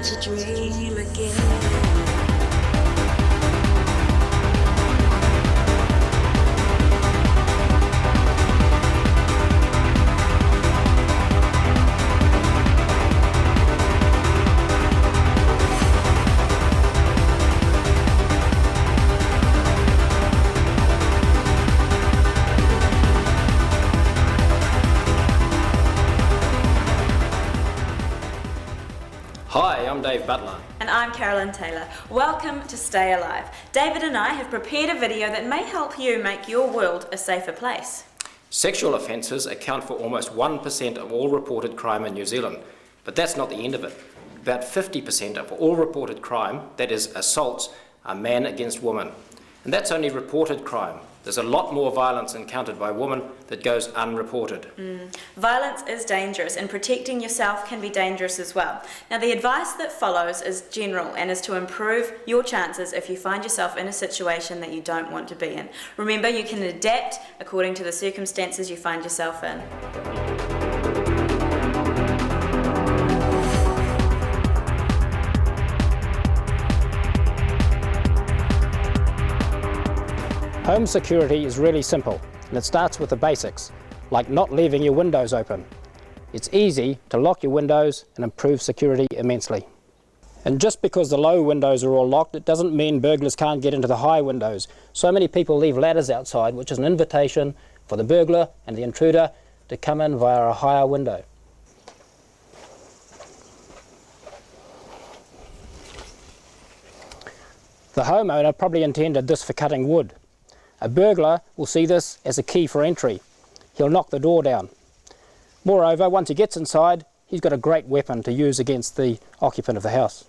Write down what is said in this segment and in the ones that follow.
to dream again. Hi, I'm Dave Butler. And I'm Carolyn Taylor. Welcome to Stay Alive. David and I have prepared a video that may help you make your world a safer place. Sexual offences account for almost 1% of all reported crime in New Zealand, but that's not the end of it. About 50% of all reported crime, that is assaults, are man against woman. And that's only reported crime. There's a lot more violence encountered by women that goes unreported. Violence is dangerous, and protecting yourself can be dangerous as well. Now, the advice that follows is general and is to improve your chances if you find yourself in a situation that you don't want to be in. Remember, you can adapt according to the circumstances you find yourself in. Home security is really simple, and it starts with the basics, like not leaving your windows open. It's easy to lock your windows and improve security immensely. And just because the low windows are all locked, it doesn't mean burglars can't get into the high windows. So many people leave ladders outside, which is an invitation for the burglar and the intruder to come in via a higher window. The homeowner probably intended this for cutting wood. A burglar will see this as a key for entry. He'll knock the door down. Moreover, once he gets inside, he's got a great weapon to use against the occupant of the house.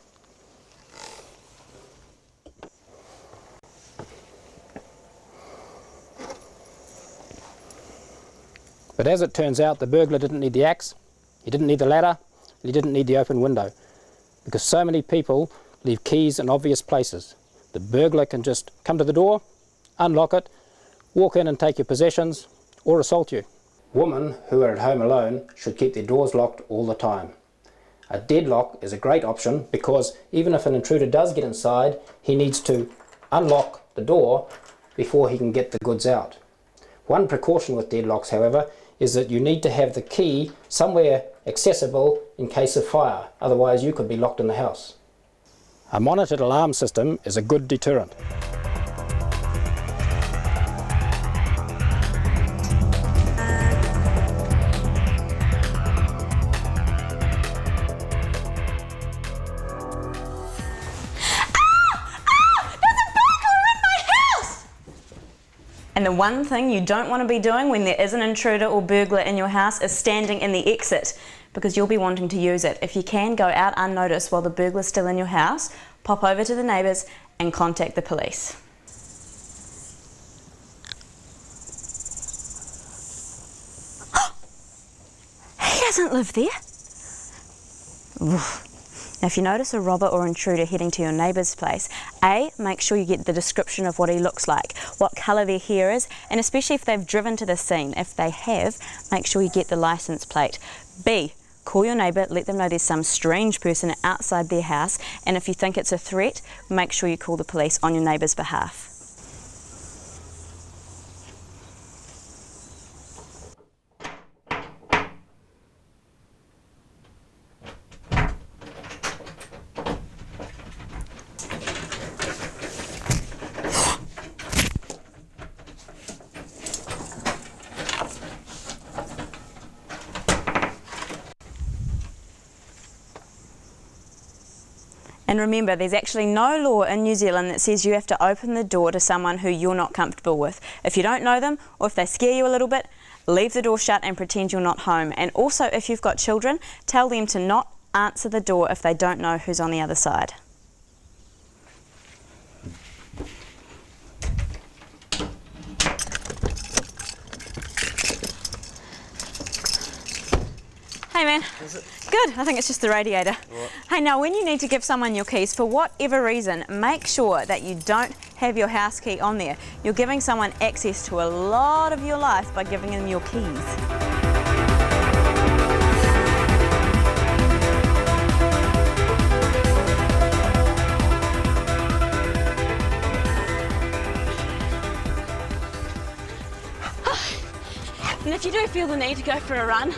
But as it turns out, the burglar didn't need the axe, he didn't need the ladder, and he didn't need the open window, because so many people leave keys in obvious places. The burglar can just come to the door, unlock it, walk in and take your possessions, or assault you. Women who are at home alone should keep their doors locked all the time. A deadlock is a great option because even if an intruder does get inside, he needs to unlock the door before he can get the goods out. One precaution with deadlocks, however, is that you need to have the key somewhere accessible in case of fire, otherwise you could be locked in the house. A monitored alarm system is a good deterrent. And the one thing you don't want to be doing when there is an intruder or burglar in your house is standing in the exit, because you'll be wanting to use it. If you can, go out unnoticed while the burglar's still in your house, pop over to the neighbours and contact the police. He doesn't live there. Oof. Now, if you notice a robber or intruder heading to your neighbour's place, A, make sure you get the description of what he looks like, what colour their hair is, and especially if they've driven to the scene. If they have, make sure you get the licence plate. B, call your neighbour, let them know there's some strange person outside their house, and if you think it's a threat, make sure you call the police on your neighbour's behalf. And remember, there's actually no law in New Zealand that says you have to open the door to someone who you're not comfortable with. If you don't know them, or if they scare you a little bit, leave the door shut and pretend you're not home. And also, if you've got children, tell them to not answer the door if they don't know who's on the other side. Hey man. Is it? Good, I think it's just the radiator. What? Hey, now when you need to give someone your keys, for whatever reason, make sure that you don't have your house key on there. You're giving someone access to a lot of your life by giving them your keys. feel the need to go for a run,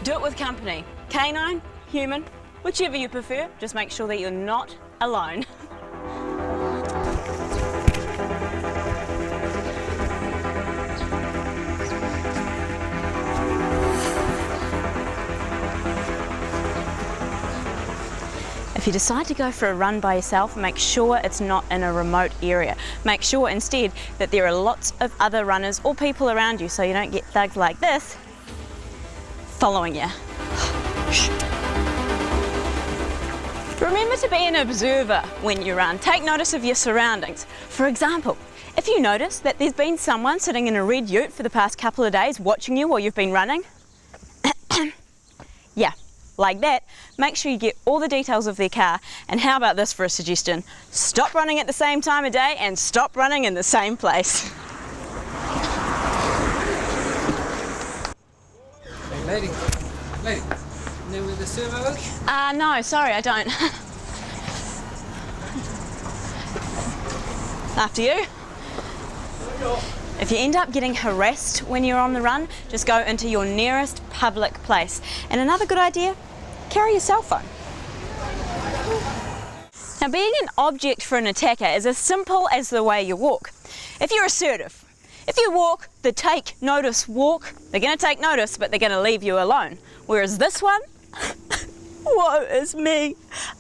do it with company. Canine, human, whichever you prefer, just make sure that you're not alone. If you decide to go for a run by yourself, make sure it's not in a remote area. Make sure instead that there are lots of other runners or people around you so you don't get thugs like this following you. Remember to be an observer when you run. Take notice of your surroundings. For example, if you notice that there's been someone sitting in a red ute for the past couple of days watching you while you've been running, yeah, like that, make sure you get all the details of their car. And how about this for a suggestion? Stop running at the same time of day and stop running in the same place. Hey, lady, you know where the servo is? No, sorry, I don't. After you. If you end up getting harassed when you're on the run, just go into your nearest public place. And another good idea, carry your cell phone. Now, being an object for an attacker is as simple as the way you walk. If you're assertive, if you walk the take notice walk, they're going to take notice, but they're going to leave you alone. Whereas this one, woe is me.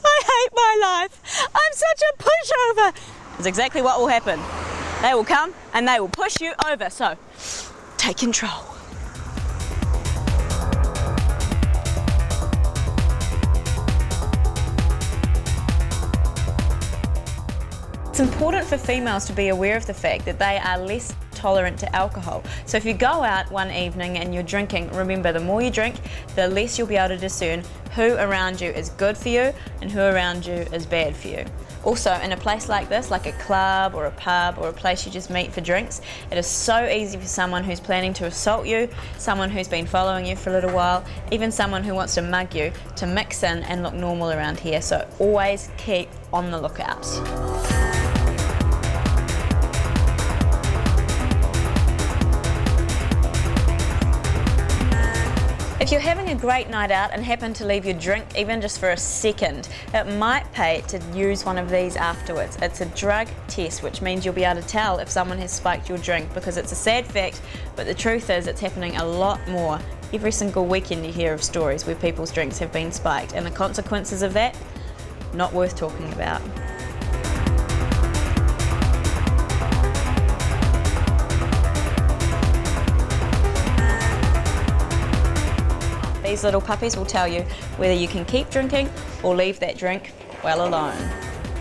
I hate my life. I'm such a pushover. That's exactly what will happen. They will come and they will push you over. So, take control. It's important for females to be aware of the fact that they are less tolerant to alcohol. So if you go out one evening and you're drinking, remember, the more you drink, the less you'll be able to discern who around you is good for you and who around you is bad for you. Also, in a place like this, like a club or a pub or a place you just meet for drinks, it is so easy for someone who's planning to assault you, someone who's been following you for a little while, even someone who wants to mug you, to mix in and look normal around here. So always keep on the lookout. If you're having a great night out and happen to leave your drink even just for a second, it might pay to use one of these afterwards. It's a drug test, which means you'll be able to tell if someone has spiked your drink, because it's a sad fact, but the truth is it's happening a lot more. Every single weekend you hear of stories where people's drinks have been spiked, and the consequences of that, not worth talking about. These little puppies will tell you whether you can keep drinking or leave that drink well alone.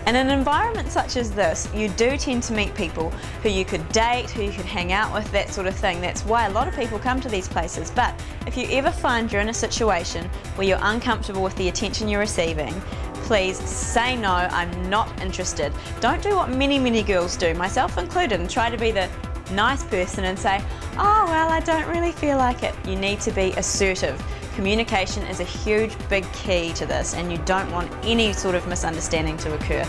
In an environment such as this, you do tend to meet people who you could date, who you could hang out with, that sort of thing. That's why a lot of people come to these places. But if you ever find you're in a situation where you're uncomfortable with the attention you're receiving, please say no, I'm not interested. Don't do what many girls do, myself included, and try to be the nice person and say, oh, well, I don't really feel like it. You need to be assertive. Communication is a huge, big key to this, and you don't want any sort of misunderstanding to occur.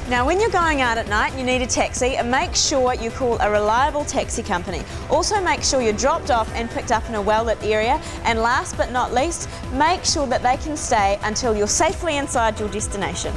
Now, when you're going out at night, you need a taxi, and make sure you call a reliable taxi company. Also, make sure you're dropped off and picked up in a well-lit area. And last but not least, make sure that they can stay until you're safely inside your destination.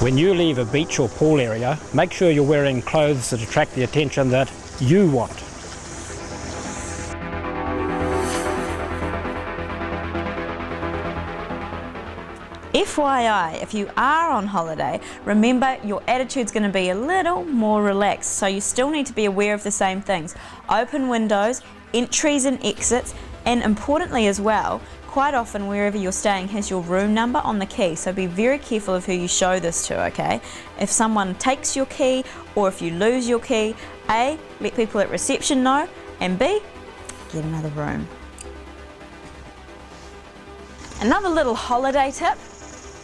When you leave a beach or pool area, make sure you're wearing clothes that attract the attention that you want. FYI, if you are on holiday, remember your attitude's going to be a little more relaxed, so you still need to be aware of the same things. Open windows, entries and exits, and importantly as well, quite often wherever you're staying has your room number on the key, so be very careful of who you show this to, okay? If someone takes your key or if you lose your key, A, let people at reception know, and B, get another room. Another little holiday tip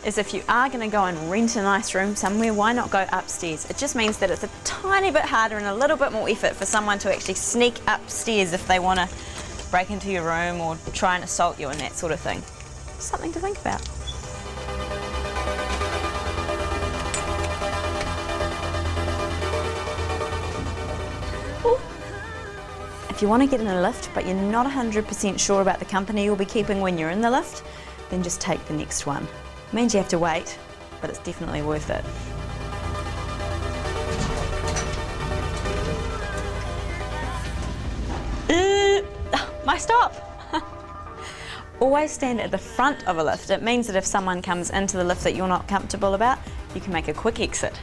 is if you are going to go and rent a nice room somewhere, why not go upstairs? It just means that it's a tiny bit harder and a little bit more effort for someone to actually sneak upstairs if they want to break into your room or try and assault you and that sort of thing. Something to think about. Ooh. If you want to get in a lift but you're not 100% sure about the company you'll be keeping when you're in the lift, then just take the next one. It means you have to wait, but it's definitely worth it. My stop! Always stand at the front of a lift. It means that if someone comes into the lift that you're not comfortable about, you can make a quick exit.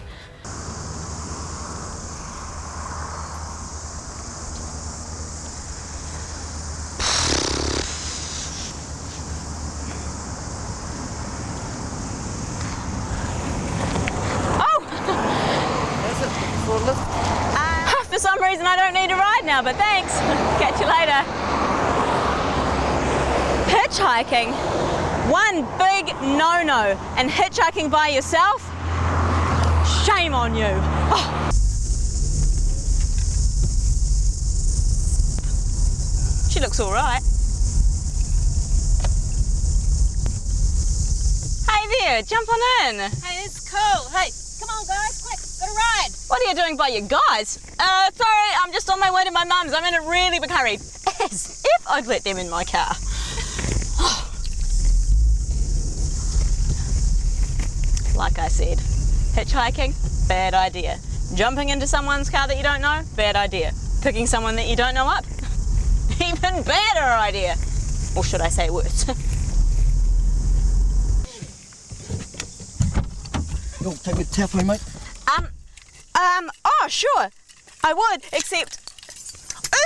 For some reason I don't need a ride now, but thanks. Catch you later. Hitchhiking. One big no-no. And hitchhiking by yourself? Shame on you. Oh. She looks all right. Hey there, jump on in. Hey, it's cool. Hey, come on guys, quick, got a ride. What are you doing by your guys? Sorry, I'm just on my way to my mum's. I'm in a really big hurry. As if I'd let them in my car. Like I said, hitchhiking, bad idea. Jumping into someone's car that you don't know, bad idea. Picking someone that you don't know up, even better idea. Or should I say worse? You'll take a tapo, mate? Oh, sure. I would, except,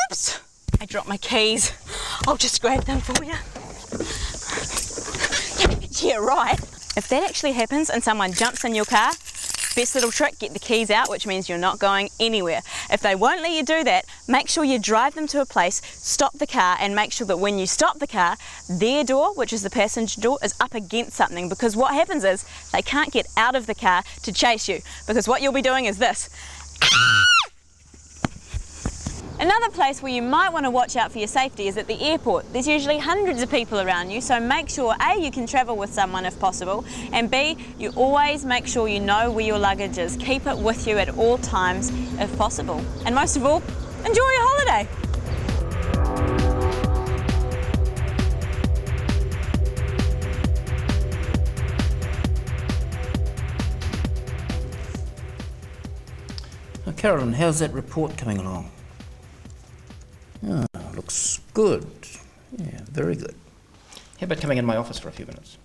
oops, I dropped my keys. I'll just grab them for you. Yeah, right. If that actually happens and someone jumps in your car, best little trick, get the keys out, which means you're not going anywhere. If they won't let you do that, make sure you drive them to a place, stop the car, and make sure that when you stop the car, their door, which is the passenger door, is up against something, because what happens is they can't get out of the car to chase you, because what you'll be doing is this. Another place where you might want to watch out for your safety is at the airport. There's usually hundreds of people around you, so make sure A, you can travel with someone if possible, and B, you always make sure you know where your luggage is. Keep it with you at all times if possible. And most of all, enjoy your holiday. Now, Carolyn, how's that report coming along? Oh, looks good. Yeah, very good. How about coming in my office for a few minutes?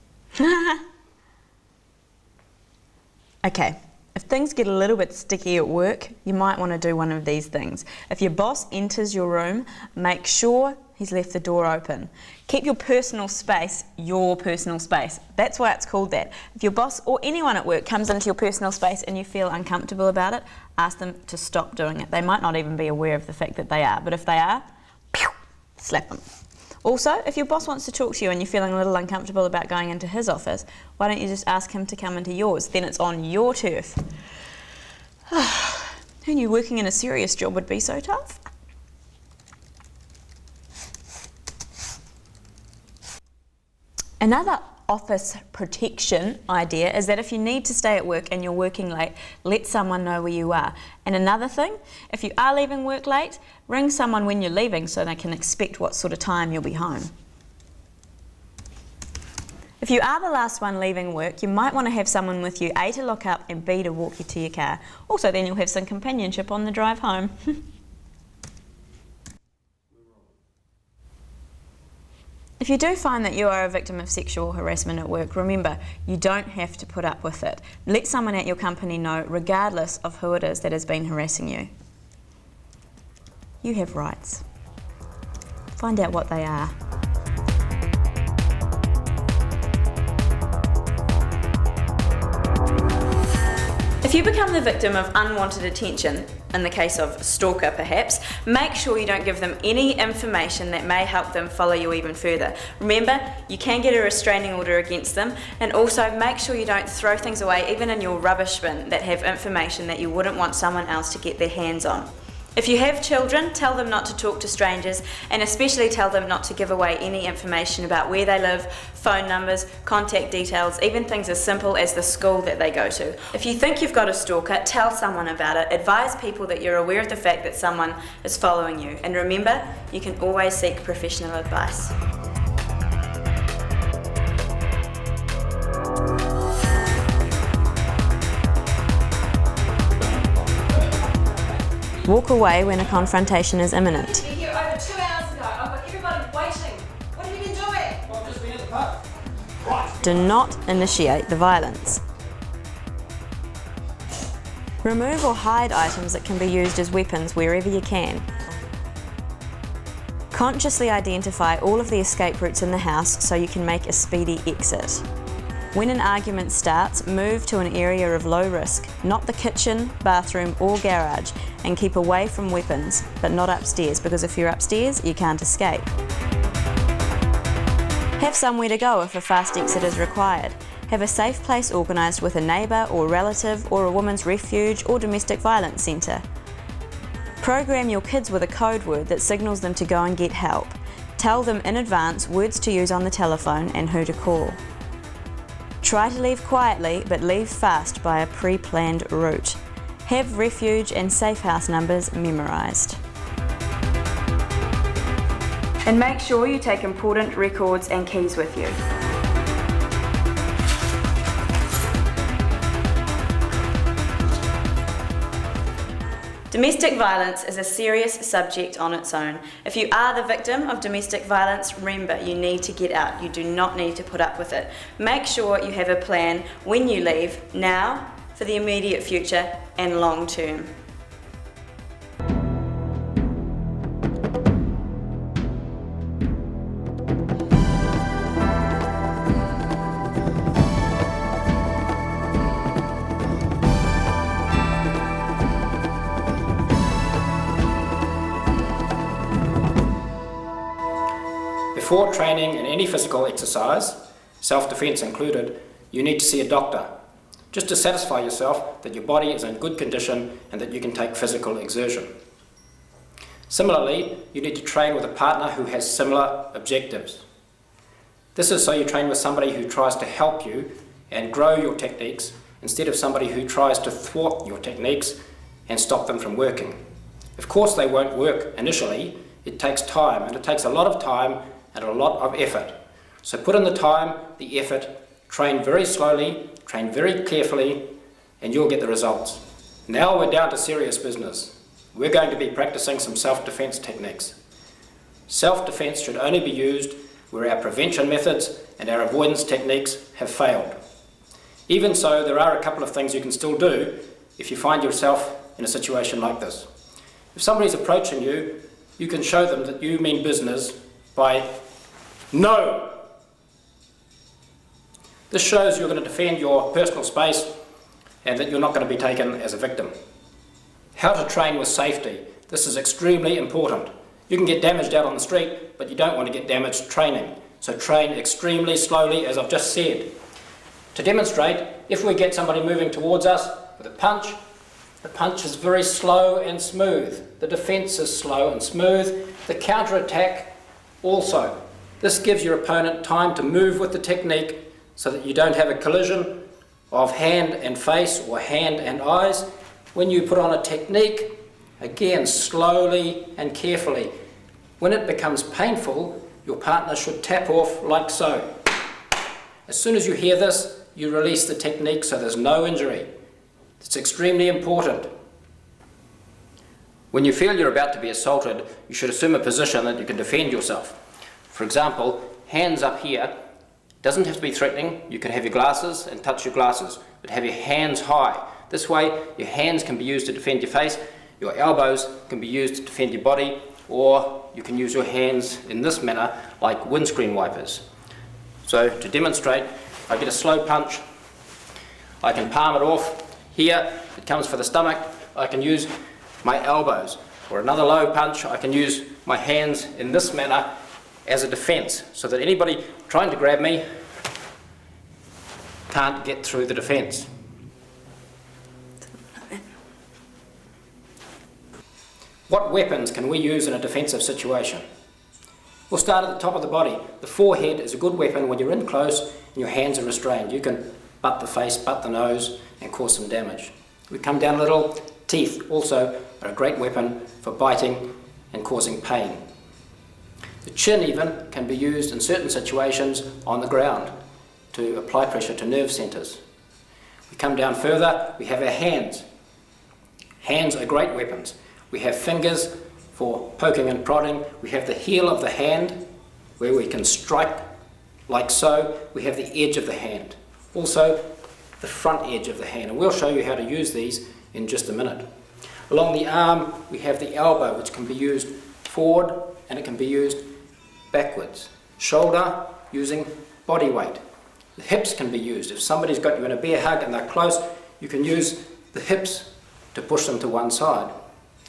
Okay, if things get a little bit sticky at work, you might want to do one of these things. If your boss enters your room, make sure he's left the door open. Keep your personal space your personal space. That's why it's called that. If your boss or anyone at work comes into your personal space and you feel uncomfortable about it, ask them to stop doing it. They might not even be aware of the fact that they are, but if they are, slap them. Also, if your boss wants to talk to you and you're feeling a little uncomfortable about going into his office, why don't you just ask him to come into yours? Then it's on your turf. Who knew working in a serious job would be so tough? Another office protection idea is that if you need to stay at work and you're working late, let someone know where you are. And another thing, if you are leaving work late, ring someone when you're leaving so they can expect what sort of time you'll be home. If you are the last one leaving work, you might want to have someone with you, A, to lock up, and B, to walk you to your car. Also, then you'll have some companionship on the drive home. If you do find that you are a victim of sexual harassment at work, remember, you don't have to put up with it. Let someone at your company know, regardless of who it is that has been harassing you. You have rights. Find out what they are. If you become the victim of unwanted attention, in the case of a stalker perhaps, make sure you don't give them any information that may help them follow you even further. Remember, you can get a restraining order against them, and also make sure you don't throw things away, even in your rubbish bin, that have information that you wouldn't want someone else to get their hands on. If you have children, tell them not to talk to strangers, and especially tell them not to give away any information about where they live, phone numbers, contact details, even things as simple as the school that they go to. If you think you've got a stalker, tell someone about it. Advise people that you're aware of the fact that someone is following you. And remember, you can always seek professional advice. Walk away when a confrontation is imminent. I've been here over 2 hours ago. I've got everybody waiting. What have you been doing? Well, I've just been at the pub. Right. Do not initiate the violence. Remove or hide items that can be used as weapons wherever you can. Consciously identify all of the escape routes in the house so you can make a speedy exit. When an argument starts, move to an area of low risk, not the kitchen, bathroom or garage, and keep away from weapons, but not upstairs, because if you're upstairs, you can't escape. Have somewhere to go if a fast exit is required. Have a safe place organised with a neighbour or relative or a women's refuge or domestic violence centre. Program your kids with a code word that signals them to go and get help. Tell them in advance words to use on the telephone and who to call. Try to leave quietly, but leave fast by a pre-planned route. Have refuge and safe house numbers memorised. And make sure you take important records and keys with you. Domestic violence is a serious subject on its own. If you are the victim of domestic violence, remember, you need to get out. You do not need to put up with it. Make sure you have a plan when you leave, now, for the immediate future, and long term. Before training in any physical exercise, self-defence included, you need to see a doctor, just to satisfy yourself that your body is in good condition and that you can take physical exertion. Similarly, you need to train with a partner who has similar objectives. This is so you train with somebody who tries to help you and grow your techniques instead of somebody who tries to thwart your techniques and stop them from working. Of course they won't work initially. It takes time, and it takes a lot of time and a lot of effort. So put in the time, the effort, train very slowly, train very carefully, and you'll get the results. Now we're down to serious business. We're going to be practicing some self-defense techniques. Self-defense should only be used where our prevention methods and our avoidance techniques have failed. Even so, there are a couple of things you can still do if you find yourself in a situation like this. If somebody's approaching you, you can show them that you mean business by no. This shows you're going to defend your personal space and that you're not going to be taken as a victim. How to train with safety. This is extremely important. You can get damaged out on the street, but you don't want to get damaged training. So train extremely slowly, as I've just said. To demonstrate, if we get somebody moving towards us with a punch, the punch is very slow and smooth. The defence is slow and smooth. The counter-attack also. This gives your opponent time to move with the technique so that you don't have a collision of hand and face or hand and eyes. When you put on a technique, again, slowly and carefully. When it becomes painful, your partner should tap off like so. As soon as you hear this, you release the technique so there's no injury. It's extremely important. When you feel you're about to be assaulted, you should assume a position that you can defend yourself. For example, hands up here. Doesn't have to be threatening. You can have your glasses and touch your glasses, but have your hands high. This way, your hands can be used to defend your face, your elbows can be used to defend your body, or you can use your hands in this manner like windscreen wipers. So to demonstrate, if I get a slow punch, I can palm it off. Here, it comes for the stomach. I can use my elbows. Or another low punch, I can use my hands in this manner as a defense, so that anybody trying to grab me can't get through the defense. What weapons can we use in a defensive situation? We'll start at the top of the body. The forehead is a good weapon when you're in close and your hands are restrained. You can butt the face, butt the nose, and cause some damage. We come down a little. Teeth also are a great weapon for biting and causing pain. The chin even can be used in certain situations on the ground to apply pressure to nerve centres. We come down further, we have our hands. Hands are great weapons. We have fingers for poking and prodding. We have the heel of the hand where we can strike like so. We have the edge of the hand. Also the front edge of the hand, and we'll show you how to use these in just a minute. Along the arm we have the elbow, which can be used forward and it can be used backwards. Shoulder, using body weight. The hips can be used. If somebody's got you in a bear hug and they're close, you can use the hips to push them to one side.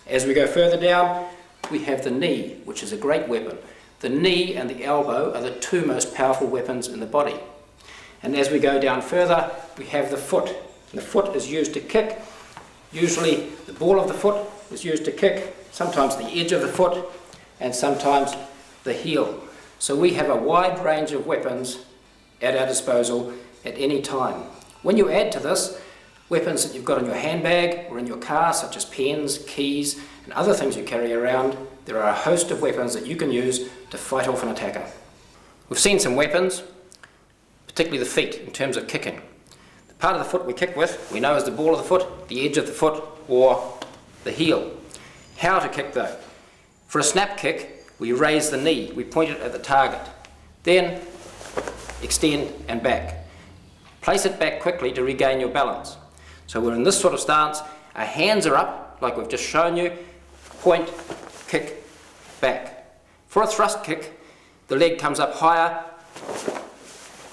As we go further down, we have the knee, which is a great weapon. The knee and the elbow are the two most powerful weapons in the body. And as we go down further, we have the foot. And the foot is used to kick. Usually the ball of the foot is used to kick, sometimes the edge of the foot, and sometimes the heel. So we have a wide range of weapons at our disposal at any time. When you add to this weapons that you've got in your handbag or in your car, such as pens, keys, and other things you carry around, there are a host of weapons that you can use to fight off an attacker. We've seen some weapons, particularly the feet, in terms of kicking. The part of the foot we kick with, we know is the ball of the foot, the edge of the foot, or the heel. How to kick though? For a snap kick, we raise the knee, we point it at the target. Then extend and back. Place it back quickly to regain your balance. So we're in this sort of stance, our hands are up, like we've just shown you, point, kick, back. For a thrust kick, the leg comes up higher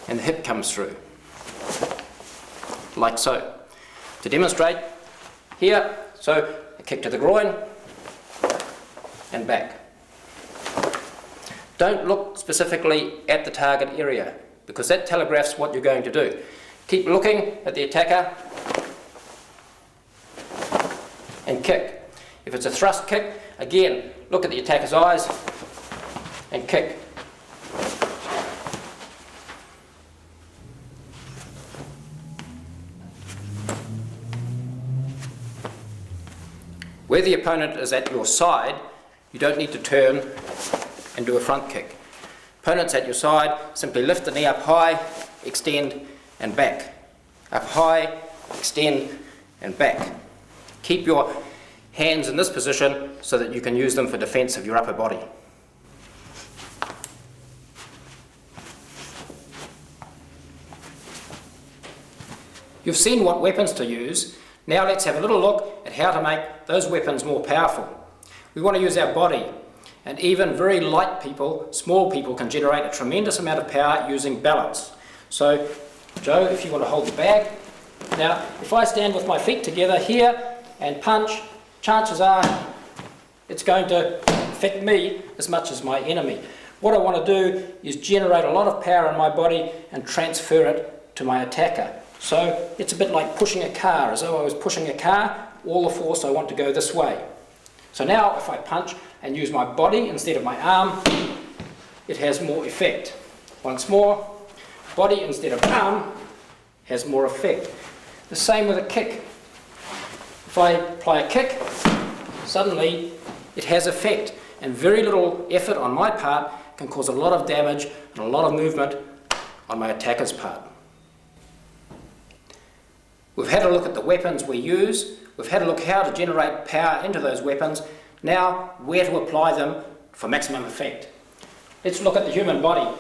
and the hip comes through, like so. To demonstrate, here, so a kick to the groin and back. Don't look specifically at the target area, because that telegraphs what you're going to do. Keep looking at the attacker and kick. If it's a thrust kick, again, look at the attacker's eyes and kick. Where the opponent is at your side, you don't need to turn and do a front kick. Opponent's at your side, simply lift the knee up high, extend and back. Up high, extend and back. Keep your hands in this position so that you can use them for defense of your upper body. You've seen what weapons to use. Now let's have a little look at how to make those weapons more powerful. We want to use our body, and even very light people, small people, can generate a tremendous amount of power using balance. So, Joe, if you want to hold the bag. Now, if I stand with my feet together here and punch, chances are it's going to affect me as much as my enemy. What I want to do is generate a lot of power in my body and transfer it to my attacker. So it's a bit like pushing a car. As though I was pushing a car, all the force I want to go this way. So now if I punch and use my body instead of my arm, it has more effect. Once more, body instead of arm has more effect. The same with a kick. If I apply a kick, suddenly it has effect, and very little effort on my part can cause a lot of damage and a lot of movement on my attacker's part. We've had a look at the weapons we use. We've had a look how to generate power into those weapons. Now, where to apply them for maximum effect. Let's look at the human body.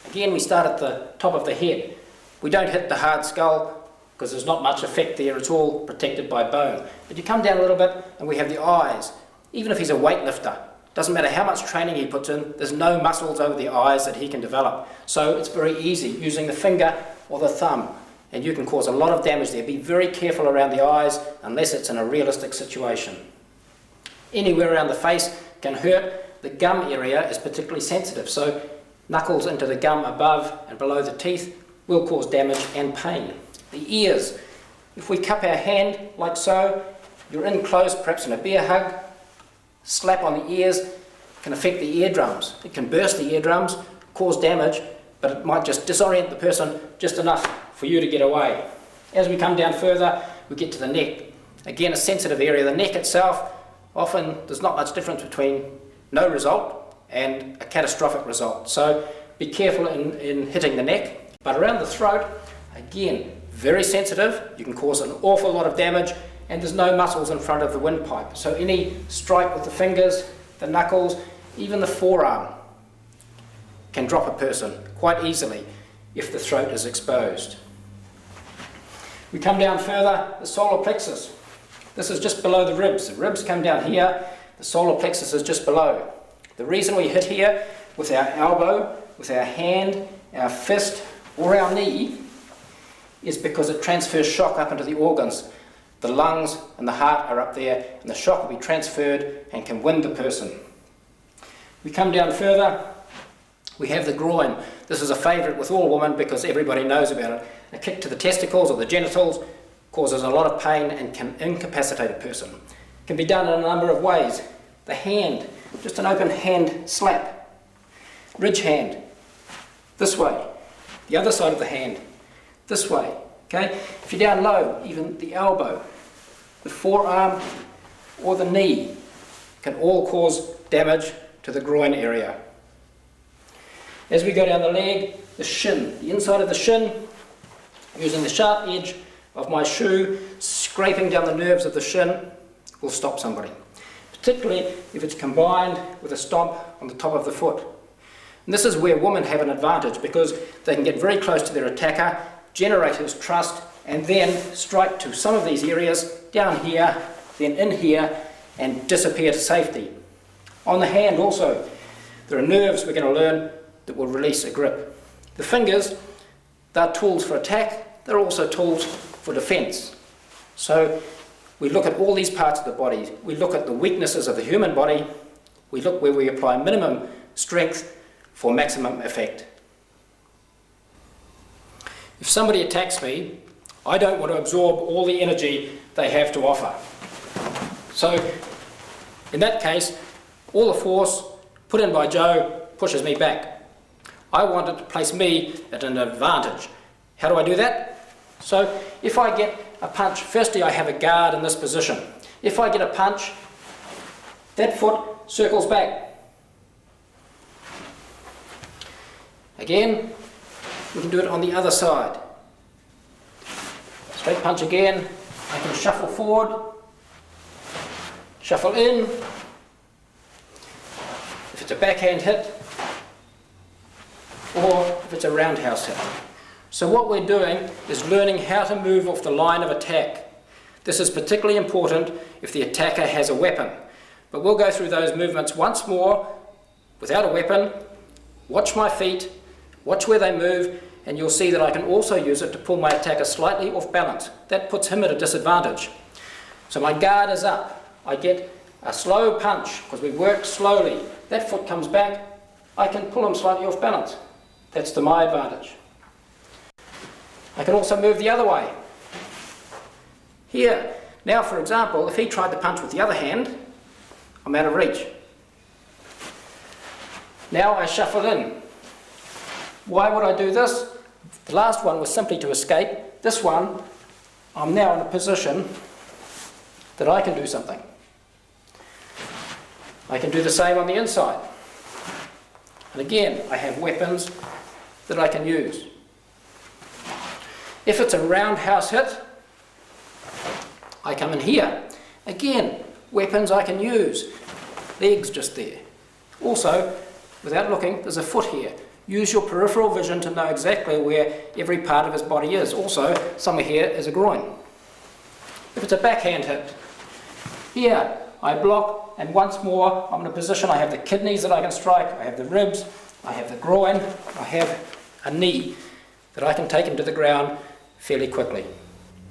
Again, we start at the top of the head. We don't hit the hard skull because there's not much effect there. It's all protected by bone. But you come down a little bit and we have the eyes. Even if he's a weightlifter, doesn't matter how much training he puts in, there's no muscles over the eyes that he can develop. So it's very easy using the finger or the thumb, and you can cause a lot of damage there. Be very careful around the eyes unless it's in a realistic situation. Anywhere around the face can hurt. The gum area is particularly sensitive, so knuckles into the gum above and below the teeth will cause damage and pain. The ears, if we cup our hand like so, you're in close, perhaps in a bear hug, slap on the ears can affect the eardrums. It can burst the eardrums, cause damage, but it might just disorient the person just enough for you to get away. As we come down further, we get to the neck. Again, a sensitive area. The neck itself, often there's not much difference between no result and a catastrophic result. So be careful in hitting the neck. But around the throat, again, very sensitive. You can cause an awful lot of damage, and there's no muscles in front of the windpipe. So any strike with the fingers, the knuckles, even the forearm can drop a person quite easily if the throat is exposed. We come down further, the solar plexus. This is just below the ribs. The ribs come down here, the solar plexus is just below. The reason we hit here with our elbow, with our hand, our fist, or our knee is because it transfers shock up into the organs. The lungs and the heart are up there, and the shock will be transferred and can wind the person. We come down further, we have the groin. This is a favourite with all women because everybody knows about it. A kick to the testicles or the genitals causes a lot of pain and can incapacitate a person. It can be done in a number of ways. The hand, just an open hand slap. Ridge hand, this way. The other side of the hand, this way. Okay? If you're down low, even the elbow, the forearm or the knee can all cause damage to the groin area. As we go down the leg, the shin, the inside of the shin, using the sharp edge of my shoe, scraping down the nerves of the shin will stop somebody, particularly if it's combined with a stomp on the top of the foot. And this is where women have an advantage because they can get very close to their attacker, generate his trust, and then strike to some of these areas down here, then in here, and disappear to safety. On the hand also, there are nerves we're going to learn that will release a grip. The fingers, they're tools for attack, they're also tools for defence. So we look at all these parts of the body, we look at the weaknesses of the human body, we look where we apply minimum strength for maximum effect. If somebody attacks me, I don't want to absorb all the energy they have to offer. So in that case, all the force put in by Joe pushes me back. I want it to place me at an advantage. How do I do that? So if I get a punch, firstly I have a guard in this position. If I get a punch, that foot circles back. Again, we can do it on the other side. Straight punch again, I can shuffle forward, shuffle in. If it's a backhand hit, or if it's a roundhouse hit. So what we're doing is learning how to move off the line of attack. This is particularly important if the attacker has a weapon. But we'll go through those movements once more without a weapon. Watch my feet, watch where they move, and you'll see that I can also use it to pull my attacker slightly off balance. That puts him at a disadvantage. So my guard is up. I get a slow punch because we work slowly. That foot comes back. I can pull him slightly off balance. That's to my advantage. I can also move the other way. Here. Now, for example, if he tried to punch with the other hand, I'm out of reach. Now I shuffle in. Why would I do this? The last one was simply to escape. This one, I'm now in a position that I can do something. I can do the same on the inside. And again, I have weapons that I can use. If it's a roundhouse hit, I come in here. Again, weapons I can use. Legs just there. Also, without looking, there's a foot here. use your peripheral vision to know exactly where every part of his body is. Also, somewhere here is a groin. If it's a backhand hit, here I block, and once more I'm in a position, I have the kidneys that I can strike, I have the ribs, I have the groin, I have a knee that I can take him to the ground fairly quickly.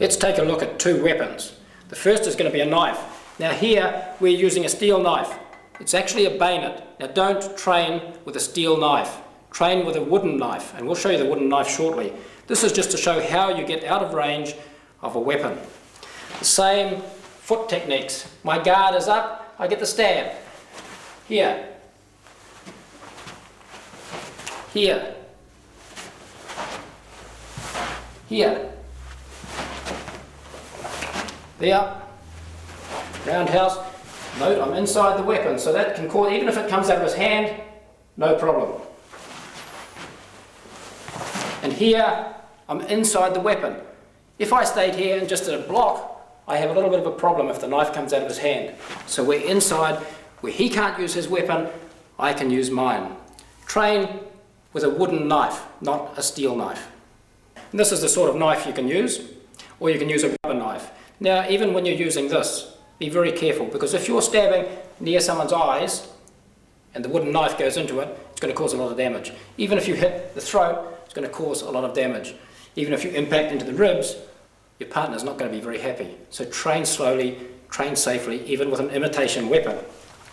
Let's take a look at two weapons. The first is going to be a knife. Now here we're using a steel knife. It's actually a bayonet. Now don't train with a steel knife. Train with a wooden knife, and we'll show you the wooden knife shortly. This is just to show how you get out of range of a weapon. The same foot techniques. My guard is up, I get the stab. Here. Here. Here. There. Roundhouse. Note, I'm inside the weapon, so that can cause, even if it comes out of his hand, no problem. And here, I'm inside the weapon. If I stayed here and just did a block, I have a little bit of a problem if the knife comes out of his hand. So we're inside, where he can't use his weapon, I can use mine. Train with a wooden knife, not a steel knife. And this is the sort of knife you can use, or you can use a rubber knife. Now, even when you're using this, be very careful, because if you're stabbing near someone's eyes, and the wooden knife goes into it, it's going to cause a lot of damage. Even if you hit the throat, it's going to cause a lot of damage. Even if you impact into the ribs, your partner's not going to be very happy. So train slowly, train safely, even with an imitation weapon.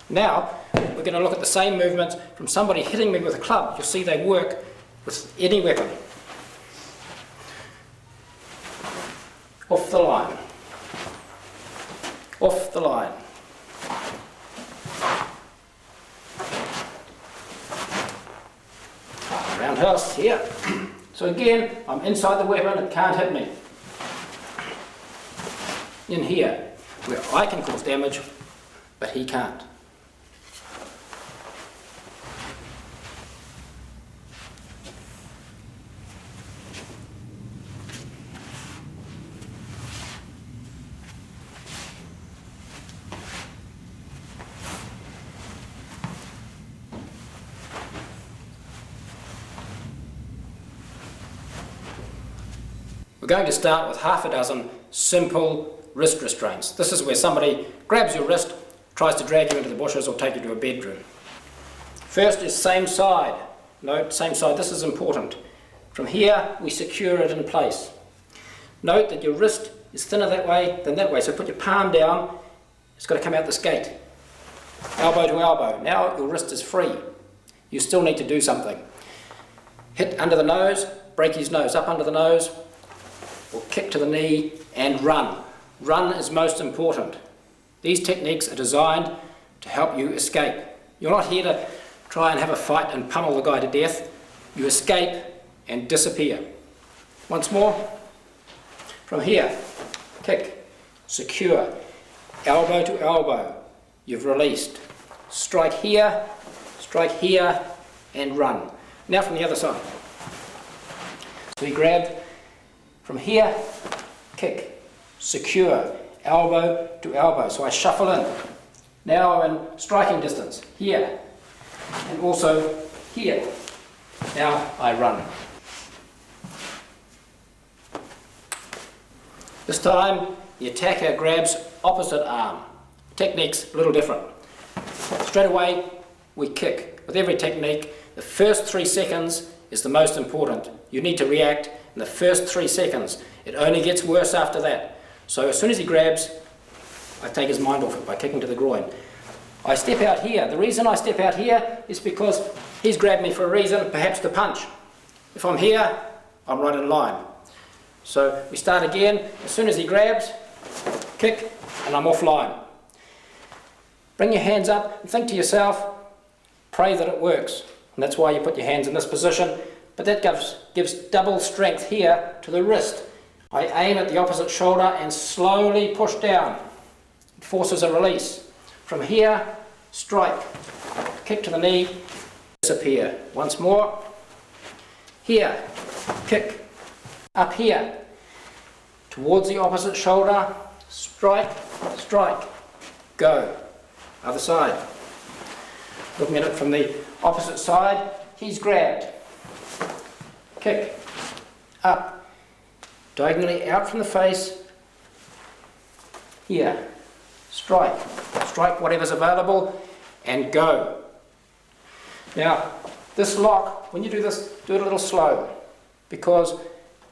Now, we're going to look at the same movements from somebody hitting me with a club. You'll see they work with any weapon. Off the line. Off the line. Roundhouse here. So again, I'm inside the weapon, it can't hit me. In here, where I can cause damage, but he can't. We're going to start with half a dozen simple wrist restraints. This is where somebody grabs your wrist, tries to drag you into the bushes or take you to a bedroom. First is same side. Note, same side, this is important. From here, we secure it in place. Note that your wrist is thinner that way than that way, so put your palm down, it's got to come out this gate. Elbow to elbow. Now your wrist is free. You still need to do something. Hit under the nose, break his nose, up under the nose, or kick to the knee and run. Run is most important. These techniques are designed to help you escape. You're not here to try and have a fight and pummel the guy to death. You escape and disappear. Once more. From here, kick, secure, elbow to elbow. You've released. Strike here, and run. Now from the other side. So we grabbed from here, kick, secure, elbow to elbow. So I shuffle in. Now I'm in striking distance, here, and also here. Now I run. This time, the attacker grabs opposite arm. Technique's a little different. Straight away, we kick. With every technique, the first 3 seconds is the most important. You need to react in the first 3 seconds. It only gets worse after that. So as soon as he grabs, I take his mind off it by kicking to the groin. I step out here. The reason I step out here is because he's grabbed me for a reason, perhaps to punch. If I'm here, I'm right in line. So we start again. As soon as he grabs, kick, and I'm offline. Bring your hands up and think to yourself, pray that it works. And that's why you put your hands in this position. But that gives double strength here to the wrist. I aim at the opposite shoulder and slowly push down. It forces a release. From here, strike, kick to the knee, disappear. Once more. Here, kick, up here, towards the opposite shoulder, strike, strike, go. Other side. Looking at it from the opposite side, he's grabbed. kick, up, diagonally out from the face, here, strike, strike whatever's available, and go. Now, this lock, when you do this, do it a little slow, because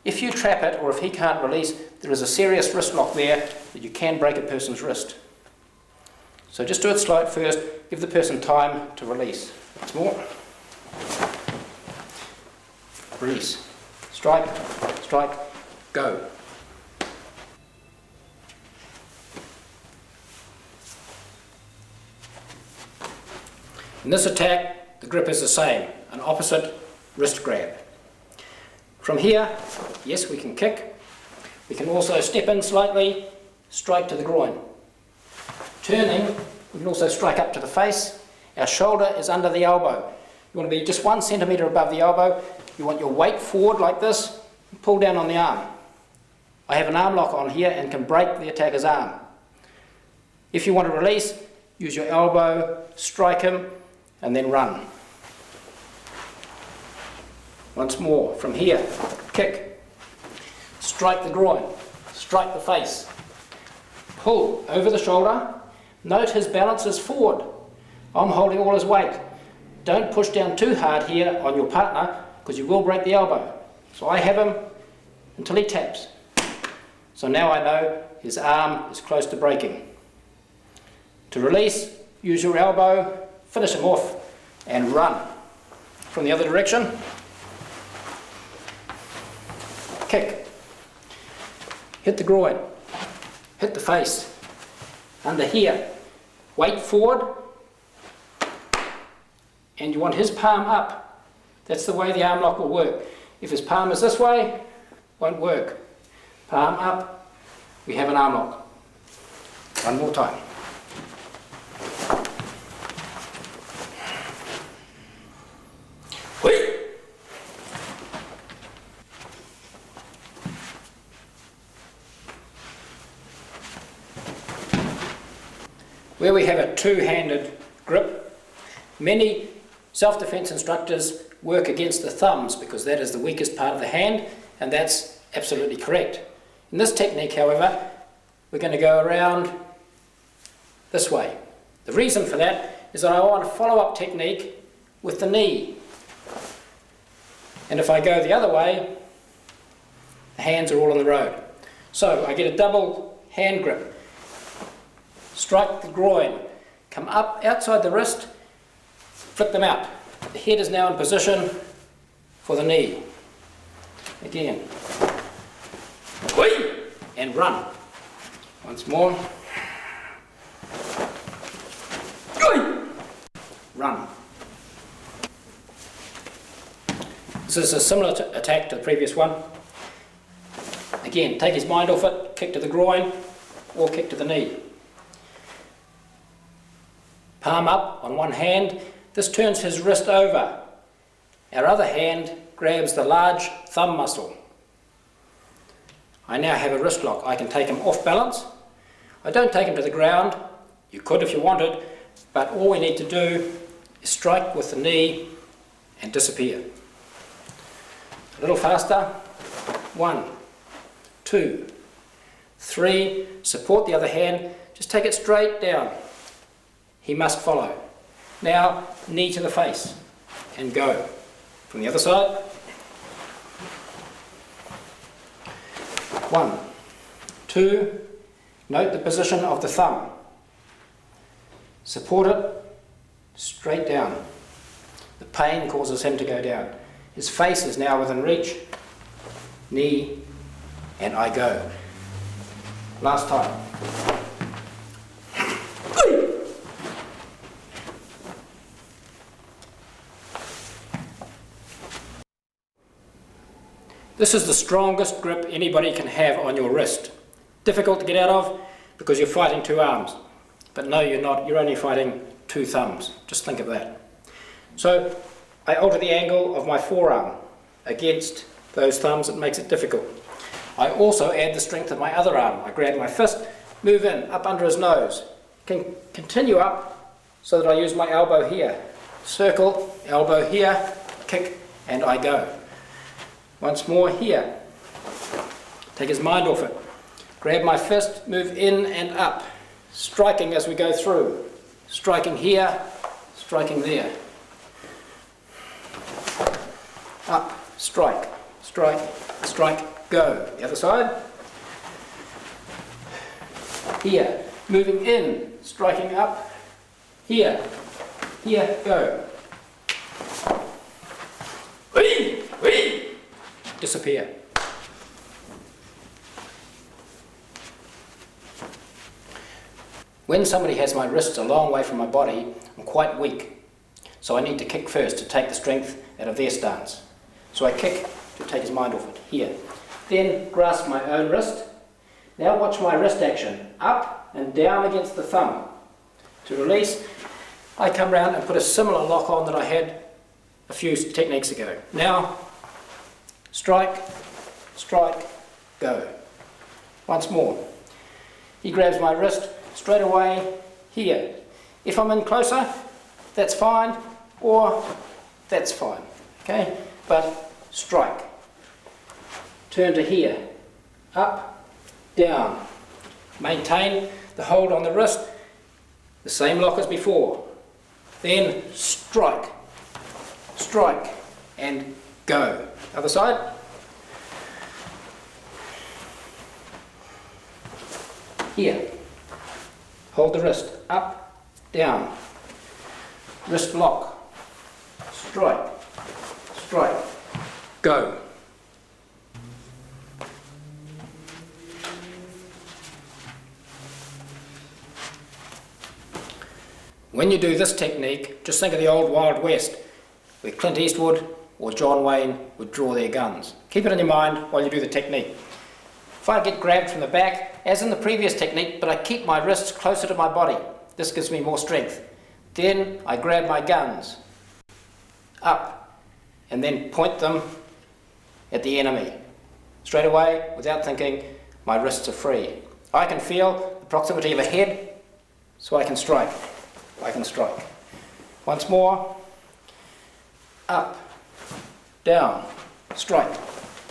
if you trap it, or if he can't release, there is a serious wrist lock there that you can break a person's wrist. So just do it slow at first, give the person time to release. Once more. Release. Strike, strike, go. In this attack, the grip is the same, an opposite wrist grab. From here, yes, we can kick. We can also step in slightly, strike to the groin. Turning, we can also strike up to the face. Our shoulder is under the elbow. You want to be just 1 centimetre above the elbow. You want your weight forward like this, and pull down on the arm. I have an arm lock on here and can break the attacker's arm. If you want to release, use your elbow, strike him, and then run. Once more, from here, kick, strike the groin, strike the face, pull over the shoulder. Note his balance is forward. I'm holding all his weight. Don't push down too hard here on your partner, because you will break the elbow. So I have him until he taps. So now I know his arm is close to breaking. To release, use your elbow, finish him off, and run. From the other direction, kick, hit the groin, hit the face, under here, weight forward, and you want his palm up. That's the way the arm lock will work. If his palm is this way, won't work. Palm up, we have an arm lock. One more time. Where we have a two-handed grip, many self-defense instructors work against the thumbs because that is the weakest part of the hand, and that's absolutely correct. In this technique, however, we're going to go around this way. The reason for that is that I want a follow-up technique with the knee. And if I go the other way, the hands are all on the road. So I get a double hand grip. Strike the groin, come up outside the wrist, flip them out. The head is now in position for the knee. Again. And run. Once more. Run. This is a similar attack to the previous one. Again, take his mind off it, kick to the groin, or kick to the knee. Palm up on one hand, this turns his wrist over. Our other hand grabs the large thumb muscle. I now have a wrist lock. I can take him off balance. I don't take him to the ground. You could if you wanted, but all we need to do is strike with the knee and disappear. A little faster. 1, 2, 3. Support the other hand. Just take it straight down. He must follow. Now, knee to the face, and go. From the other side. 1, 2, note the position of the thumb. Support it, straight down. The pain causes him to go down. His face is now within reach. Knee, and I go. Last time. This is the strongest grip anybody can have on your wrist. Difficult to get out of because you're fighting two arms. But no, you're not. You're only fighting two thumbs. Just think of that. So I alter the angle of my forearm against those thumbs. It makes it difficult. I also add the strength of my other arm. I grab my fist, move in, up under his nose. Can continue up so that I use my elbow here. Circle, elbow here, kick, and I go. Once more here. Take his mind off it. Grab my fist, move in and up, striking as we go through. Striking here, striking there. Up, strike, strike, strike, go. The other side. Here, moving in, striking up. Here, here, go. Whee! Whee! Disappear. When somebody has my wrists a long way from my body, I'm quite weak. So I need to kick first to take the strength out of their stance. So I kick to take his mind off it. Here. Then grasp my own wrist. Now watch my wrist action. Up and down against the thumb. To release, I come round and put a similar lock on that I had a few techniques ago. Now, strike, strike, go. Once more. He grabs my wrist straight away here. If I'm in closer, that's fine, or that's fine. Okay? But strike. Turn to here. Up, down. Maintain the hold on the wrist, the same lock as before. Then strike, strike, and go. Other side. Here. Hold the wrist. Up, down. Wrist lock. Strike, strike, go. When you do this technique, just think of the old Wild West, where Clint Eastwood or John Wayne would draw their guns. Keep it in your mind while you do the technique. If I get grabbed from the back, as in the previous technique, but I keep my wrists closer to my body, this gives me more strength. Then I grab my guns, up, and then point them at the enemy. Straight away, without thinking, my wrists are free. I can feel the proximity of a head, so I can strike. I can strike. Once more, up, down, strike,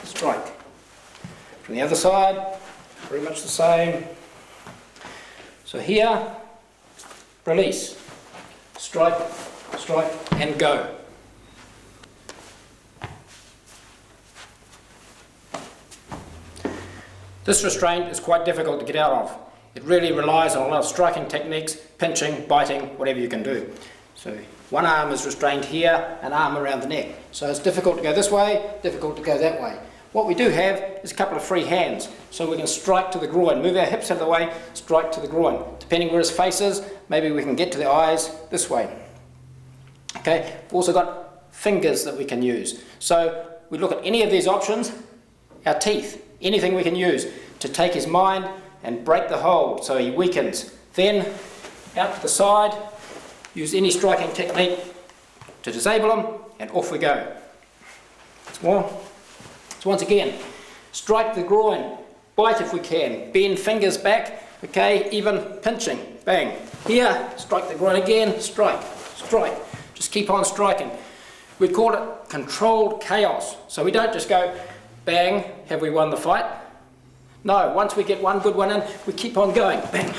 strike. From the other side, very much the same. So here, release, strike, strike, and go. This restraint is quite difficult to get out of. It really relies on a lot of striking techniques, pinching, biting, whatever you can do. So one arm is restrained here, an arm around the neck. So it's difficult to go this way, difficult to go that way. What we do have is a couple of free hands, so we can strike to the groin, move our hips out of the way, strike to the groin. Depending where his face is, maybe we can get to the eyes this way. Okay, we've also got fingers that we can use. So we look at any of these options, our teeth, anything we can use to take his mind and break the hold so he weakens. Then out to the side, use any striking technique to disable him, and off we go. Once more. So once again, strike the groin, bite if we can, bend fingers back, okay, even pinching, bang. Here, strike the groin again, strike, strike. Just keep on striking. We call it controlled chaos. So we don't just go, bang, have we won the fight? No, once we get one good one in, we keep on going, bang,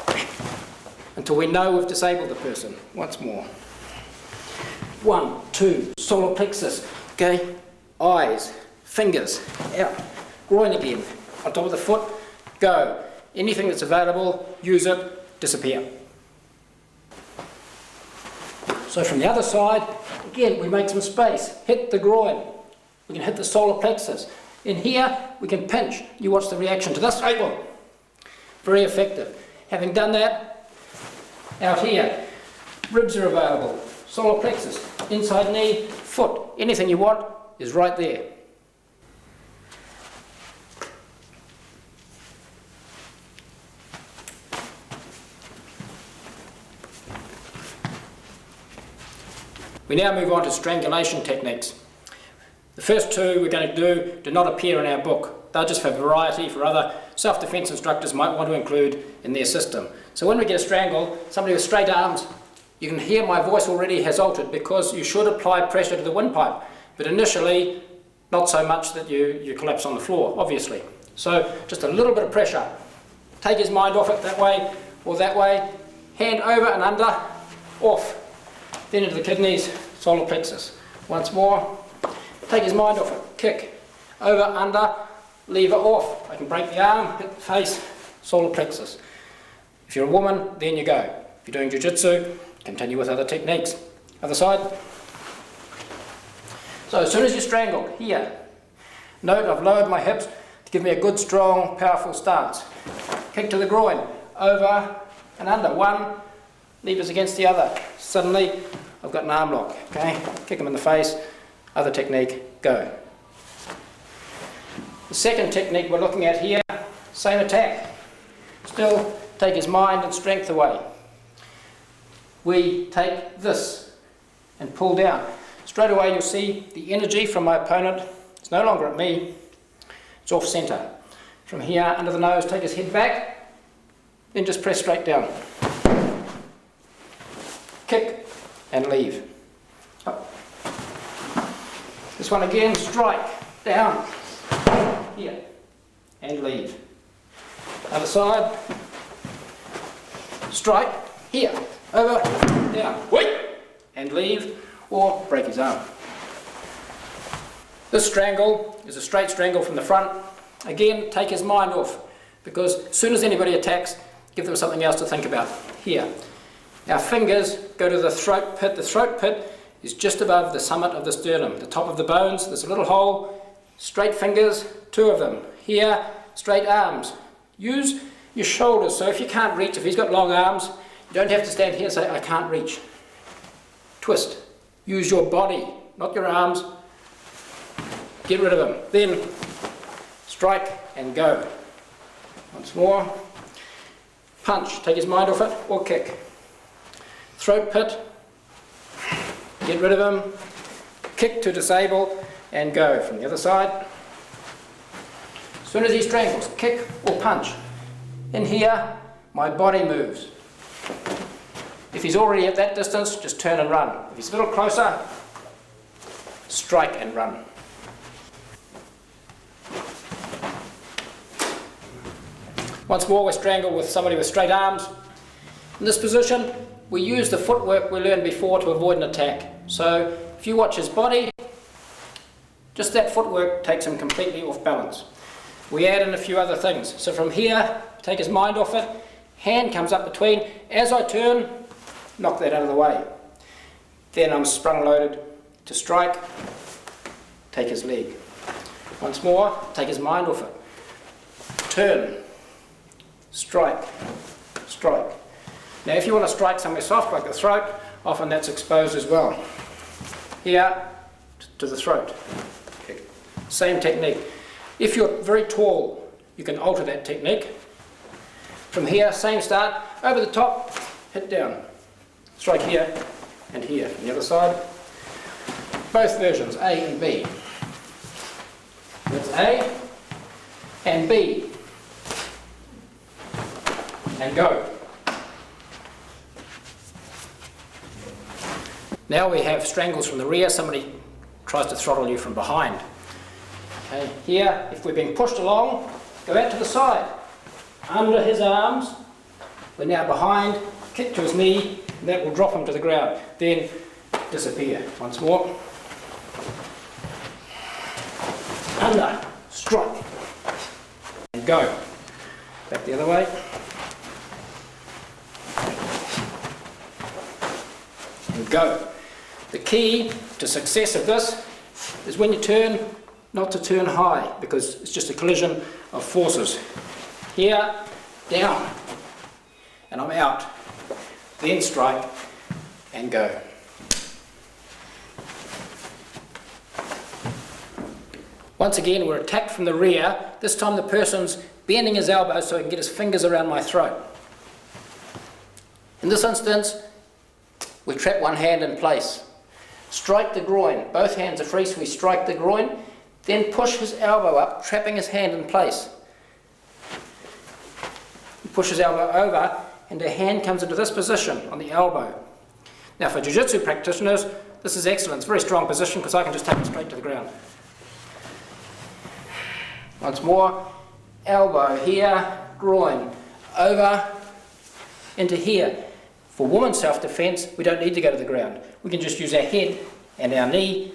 bang, until we know we've disabled the person. Once more. 1, 2, solar plexus, okay, eyes, fingers, out, groin again, on top of the foot, go. Anything that's available, use it, disappear. So from the other side, again, we make some space, hit the groin, we can hit the solar plexus. In here, we can pinch. You watch the reaction to this. Very effective. Having done that, out here, ribs are available, solar plexus, inside knee, foot, anything you want is right there. We now move on to strangulation techniques. The first two we're going to do not appear in our book. They're just for variety, for other self-defense instructors might want to include in their system. So when we get a strangle, somebody with straight arms, you can hear my voice already has altered because you should apply pressure to the windpipe. But initially, not so much that you collapse on the floor, obviously. So just a little bit of pressure. Take his mind off it that way or that way. Hand over and under, off. Then into the kidneys, solar plexus. Once more. Take his mind off it. Kick. Over, under, lever off. I can break the arm, hit the face, solar plexus. If you're a woman, then you go. If you're doing jiu-jitsu, continue with other techniques. Other side. So as soon as you strangle, here, note I've lowered my hips to give me a good, strong, powerful stance. Kick to the groin, over and under. One, levers against the other. Suddenly, I've got an arm lock. Okay, kick him in the face. Other technique, go. The second technique we're looking at here, same attack. Still take his mind and strength away. We take this and pull down. Straight away you'll see the energy from my opponent. It's no longer at me, it's off centre. From here, under the nose, take his head back, then just press straight down. Kick and leave. Up. This one again, strike, down, here, and leave. Other side, strike, here, over, down, wait, and leave, or break his arm. This strangle is a straight strangle from the front. Again, take his mind off, because as soon as anybody attacks, give them something else to think about. Here, our fingers go to the throat pit. The throat pit is just above the summit of the sternum, the top of the bones. There's a little hole, straight fingers, 2 of them. Here, straight arms. Use your shoulders, so if you can't reach, if he's got long arms, you don't have to stand here and say, I can't reach. Twist. Use your body, not your arms. Get rid of him. Then strike and go. Once more. Punch. Take his mind off it or kick. Throat pit. Get rid of him. Kick to disable and go. From the other side. As soon as he strangles, kick or punch. In here, my body moves. If he's already at that distance, just turn and run. If he's a little closer, strike and run. Once more, we strangle with somebody with straight arms. In this position, we use the footwork we learned before to avoid an attack. So, if you watch his body, just that footwork takes him completely off balance. We add in a few other things. So from here, take his mind off it, hand comes up between. As I turn, knock that out of the way. Then I'm sprung loaded to strike, take his leg. Once more, take his mind off it. Turn, strike, strike. Now if you want to strike somewhere soft like the throat, often that's exposed as well. Here, to the throat. Okay. Same technique. If you're very tall, you can alter that technique. From here, same start, over the top, hit down. Strike here and here. On the other side, both versions, A and B. That's A and B. And go. Now we have strangles from the rear. Somebody tries to throttle you from behind. Okay. Here, if we're being pushed along, go out to the side. Under his arms, we're now behind, kick to his knee, and that will drop him to the ground. Then disappear. Once more. Under, strike, and go. Back the other way. And go. The key to success of this is when you turn, not to turn high, because it's just a collision of forces. Here, down, and I'm out. Then strike and go. Once again, we're attacked from the rear. This time the person's bending his elbow so he can get his fingers around my throat. In this instance, we trap one hand in place. Strike the groin. Both hands are free, so we strike the groin. Then push his elbow up, trapping his hand in place. Push his elbow over, and the hand comes into this position on the elbow. Now for jiu-jitsu practitioners, this is excellent. It's a very strong position because I can just take it straight to the ground. Once more, elbow here, groin, over, into here. For women's self-defense, we don't need to go to the ground. We can just use our head and our knee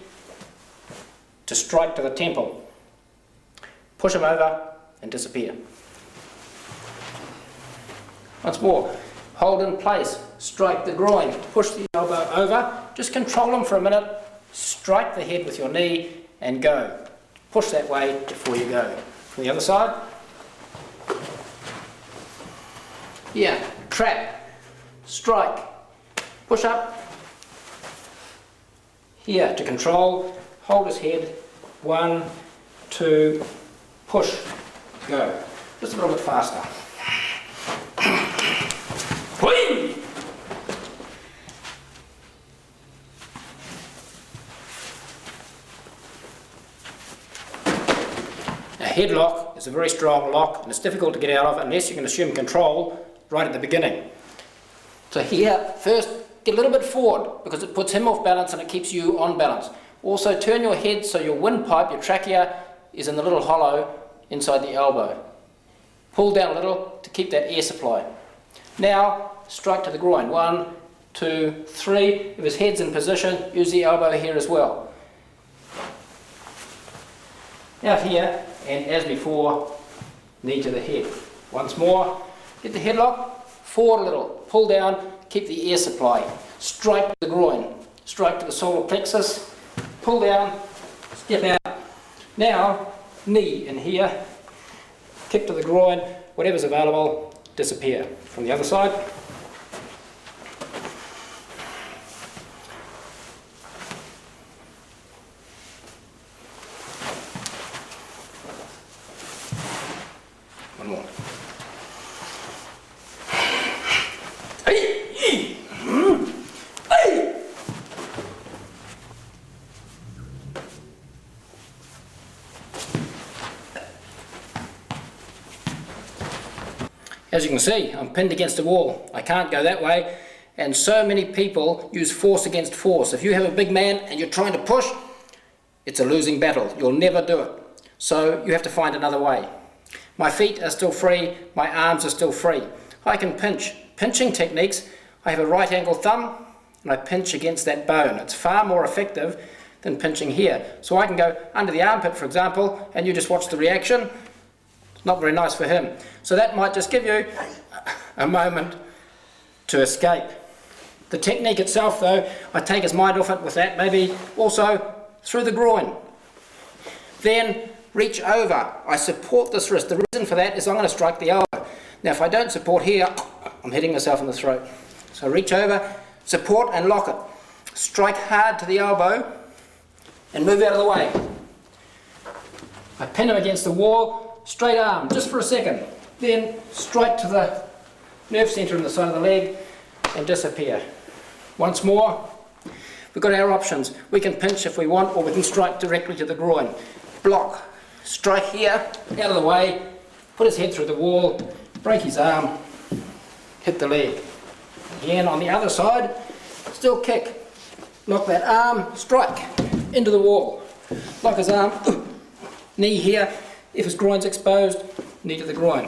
to strike to the temple. Push them over and disappear. Once more, hold in place, strike the groin, push the elbow over, just control them for a minute, strike the head with your knee and go. Push that way before you go. From the other side. Here, trap, strike, push up. Here, to control, hold his head, 1, 2, push, go. Just a little bit faster. Whee! A headlock is a very strong lock and it's difficult to get out of unless you can assume control right at the beginning. So here, first get a little bit forward because it puts him off balance and it keeps you on balance. Also turn your head so your windpipe, your trachea, is in the little hollow inside the elbow. Pull down a little to keep that air supply. Now strike to the groin. 1, 2, 3. If his head's in position, use the elbow here as well. Out here, and as before, knee to the head. Once more, get the headlock, forward a little, pull down, keep the air supply. Strike to the groin, strike to the solar plexus, pull down, step out. Now, knee in here, kick to the groin, whatever's available, disappear. From the other side. One more. As you can see, I'm pinned against the wall. I can't go that way, and so many people use force against force. If you have a big man and you're trying to push, it's a losing battle. You'll never do it. So you have to find another way. My feet are still free, my arms are still free. I can pinch. Pinching techniques, I have a right angle thumb and I pinch against that bone. It's far more effective than pinching here. So I can go under the armpit, for example, and you just watch the reaction. It's not very nice for him. So that might just give you a moment to escape. The technique itself, though, I take his mind off it with that, maybe also through the groin. Then reach over. I support this wrist. The reason for that is I'm going to strike the elbow. Now if I don't support here, I'm hitting myself in the throat. So reach over, support and lock it. Strike hard to the elbow and move out of the way. I pin him against the wall, straight arm, just for a second. Then strike to the nerve centre in the side of the leg and disappear. Once more, we've got our options. We can pinch if we want, or we can strike directly to the groin. Block. Strike here, out of the way, put his head through the wall, break his arm, hit the leg. Again on the other side, still kick. Lock that arm, strike into the wall. Lock his arm, knee here. If his groin's exposed, knee to the groin.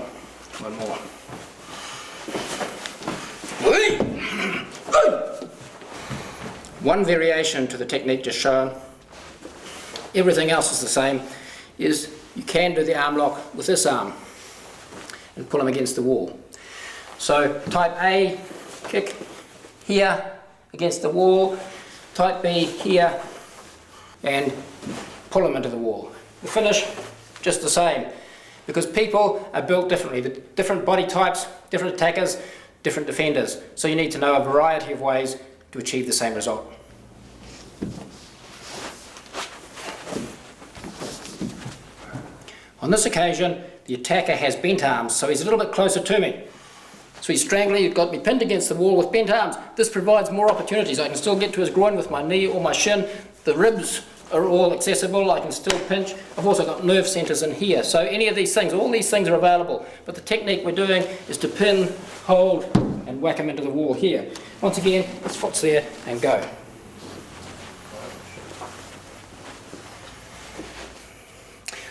One more. One variation to the technique just shown, everything else is the same, is you can do the arm lock with this arm and pull him against the wall. So type A, kick here against the wall, type B here and pull him into the wall. The finish, just the same, because people are built differently. The different body types, different attackers, different defenders. So you need to know a variety of ways to achieve the same result. On this occasion, the attacker has bent arms, so he's a little bit closer to me. So he's strangling, you've got me pinned against the wall with bent arms. This provides more opportunities. I can still get to his groin with my knee or my shin. The ribs are all accessible, I can still pinch. I've also got nerve centres in here. So any of these things, all these things are available. But the technique we're doing is to pin, hold, and whack him into the wall here. Once again, his foot's there, and go.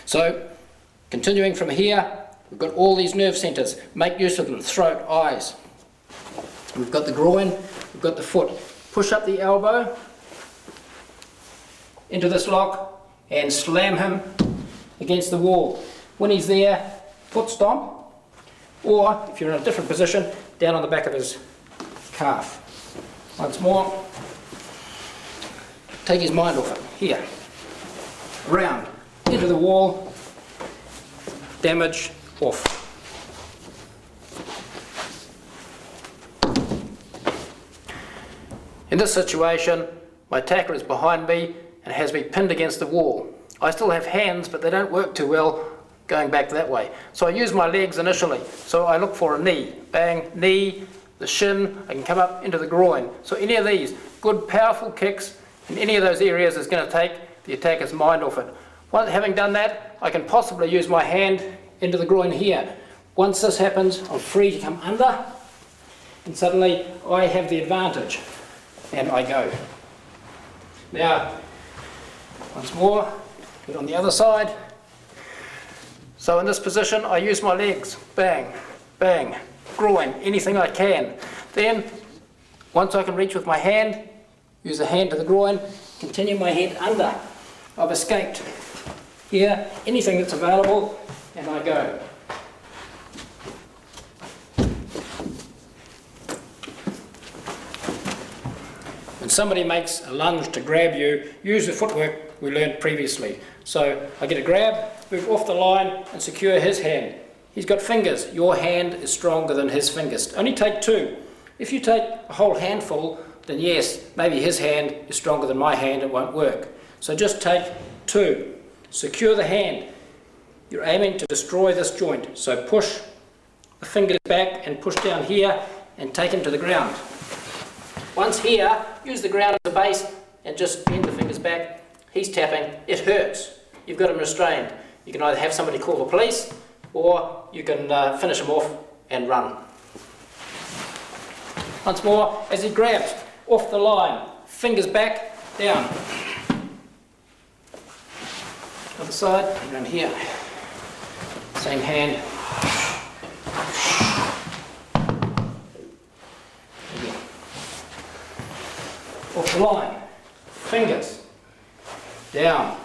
So, Continuing from here, we've got all these nerve centres. Make use of them. Throat, eyes. We've got the groin, we've got the foot. Push up the elbow into this lock and slam him against the wall. When he's there, foot stomp, or if you're in a different position, down on the back of his calf. Once more, take his mind off it. Here, round, into the wall, damage, off. In this situation, my attacker is behind me and has me pinned against the wall. I still have hands, but they don't work too well going back that way. So I use my legs initially. So I look for a knee. Bang, knee, the shin, I can come up into the groin. So any of these good powerful kicks in any of those areas is going to take the attacker's mind off it. Once having done that, I can possibly use my hand into the groin here. Once this happens, I'm free to come under, and suddenly I have the advantage, and I go. Now, once more, get on the other side. So in this position, I use my legs. Bang, bang, groin, anything I can. Then, once I can reach with my hand, use the hand to the groin, continue my head under. I've escaped. Here, anything that's available, and I go. When somebody makes a lunge to grab you, use the footwork we learned previously. So I get a grab, move off the line and secure his hand. He's got fingers. Your hand is stronger than his fingers. Only take two. If you take a whole handful, then yes, maybe his hand is stronger than my hand, it won't work. So just take two. Secure the hand. You're aiming to destroy this joint. So push the fingers back and push down here and take him to the ground. Once here, use the ground as a base and just bend the fingers back. He's tapping. It hurts. You've got him restrained. You can either have somebody call the police or you can finish him off and run. Once more, as he grabs off the line, fingers back, down. Other side, around here. Same hand. Again. Off the line, fingers, down.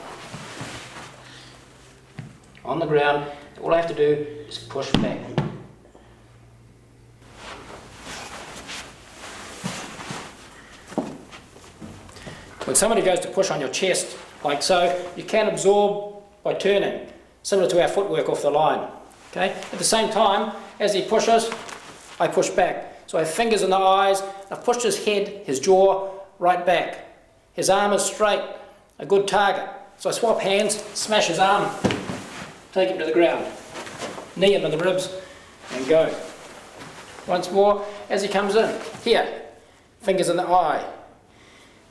On the ground, all I have to do is push back. When somebody goes to push on your chest, like so, you can absorb by turning, similar to our footwork off the line. Okay? At the same time, as he pushes, I push back. So I have fingers in the eyes, I've pushed his head, his jaw, right back. His arm is straight, a good target. So I swap hands, smash his arm, take him to the ground, knee him in the ribs, and go. Once more, as he comes in, here, fingers in the eye.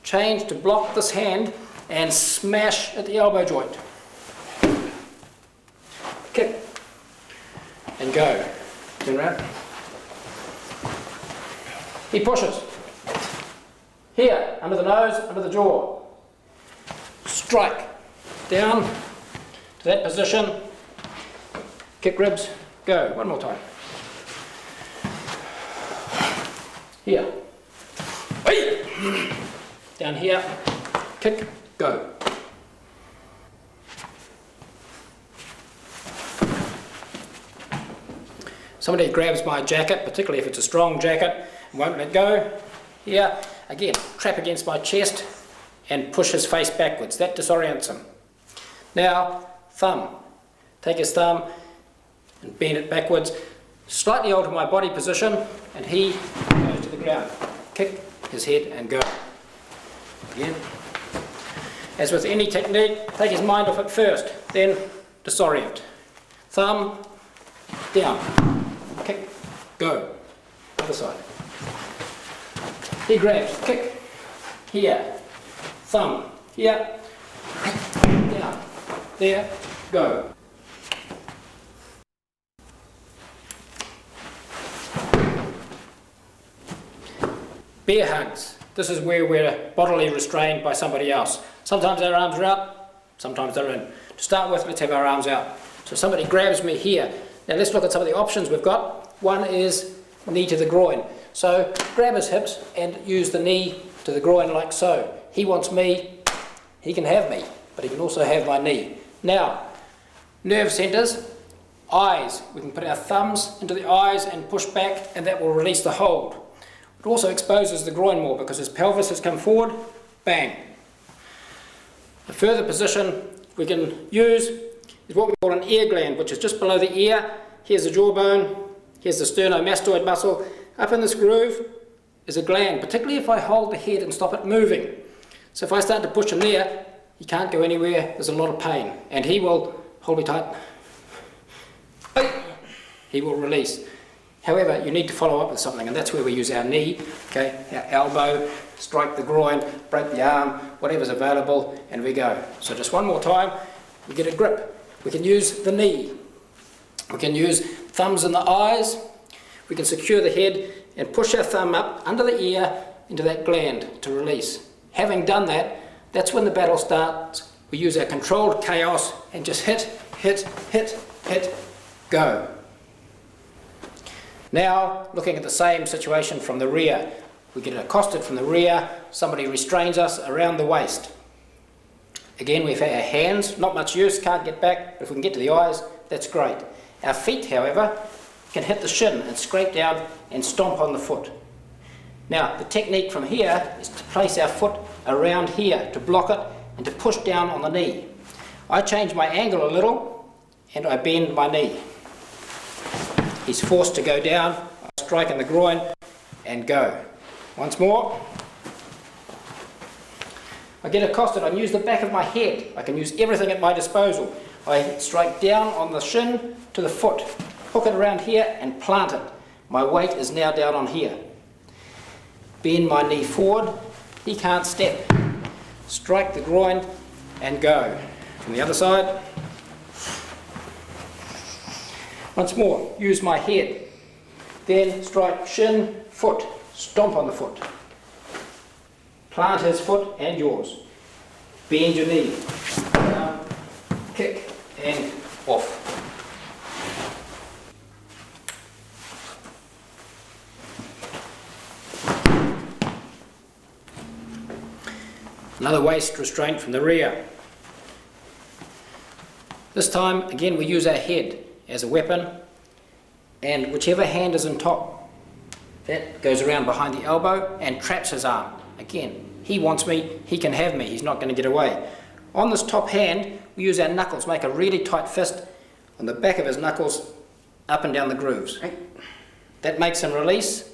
Change to block this hand and smash at the elbow joint. Kick, and go. Turn around. He pushes. Here, under the nose, under the jaw. Strike. Down to that position. Kick ribs. Go. One more time. Here. Down here. Kick. Go. Somebody grabs my jacket, particularly if it's a strong jacket, and won't let go. Here, again, trap against my chest and push his face backwards. That disorients him. Now, thumb. Take his thumb and bend it backwards. Slightly alter my body position, and he goes to the ground. Kick his head and go. Again. As with any technique, take his mind off it first, then disorient. Thumb, down. Kick, go. Other side. He grabs, kick, here, thumb, here, down, there, go. Bear hugs. This is where we're bodily restrained by somebody else. Sometimes our arms are out, sometimes they're in. To start with, let's have our arms out. So somebody grabs me here. Now let's look at some of the options we've got. One is knee to the groin. So grab his hips and use the knee to the groin like so. He wants me, he can have me, but he can also have my knee. Now, nerve centres, eyes. We can put our thumbs into the eyes and push back, and that will release the hold. It also exposes the groin more because his pelvis has come forward, bang. A further position we can use is what we call an ear gland, which is just below the ear. Here's the jawbone, here's the sternomastoid muscle. Up in this groove is a gland, particularly if I hold the head and stop it moving. So if I start to push him there, he can't go anywhere, there's a lot of pain. And he will, hold me tight, he will release. However, you need to follow up with something, and that's where we use our knee, okay, our elbow, strike the groin, break the arm, whatever's available, and we go. So just one more time, we get a grip. We can use the knee. We can use thumbs in the eyes. We can secure the head and push our thumb up under the ear into that gland to release. Having done that, that's when the battle starts. We use our controlled chaos and just hit, hit, hit, hit, go. Now, looking at the same situation from the rear. We get accosted from the rear, somebody restrains us around the waist. Again, we've had our hands, not much use, can't get back, but if we can get to the eyes, that's great. Our feet, however, can hit the shin and scrape down and stomp on the foot. Now, the technique from here is to place our foot around here to block it and to push down on the knee. I change my angle a little and I bend my knee. He's forced to go down, I strike in the groin and go. Once more. I get accosted, I can use the back of my head, I can use everything at my disposal. I strike down on the shin to the foot, hook it around here and plant it. My weight is now down on here. Bend my knee forward, he can't step. Strike the groin and go. From the other side. Once more, use my head. Then strike shin, foot, stomp on the foot. Plant his foot and yours. Bend your knee. Down, kick and off. Another waist restraint from the rear. This time, again, we use our head as a weapon, and whichever hand is on top, that goes around behind the elbow and traps his arm. Again, he wants me, he can have me, he's not going to get away. On this top hand, we use our knuckles, make a really tight fist on the back of his knuckles, up and down the grooves. That makes him release,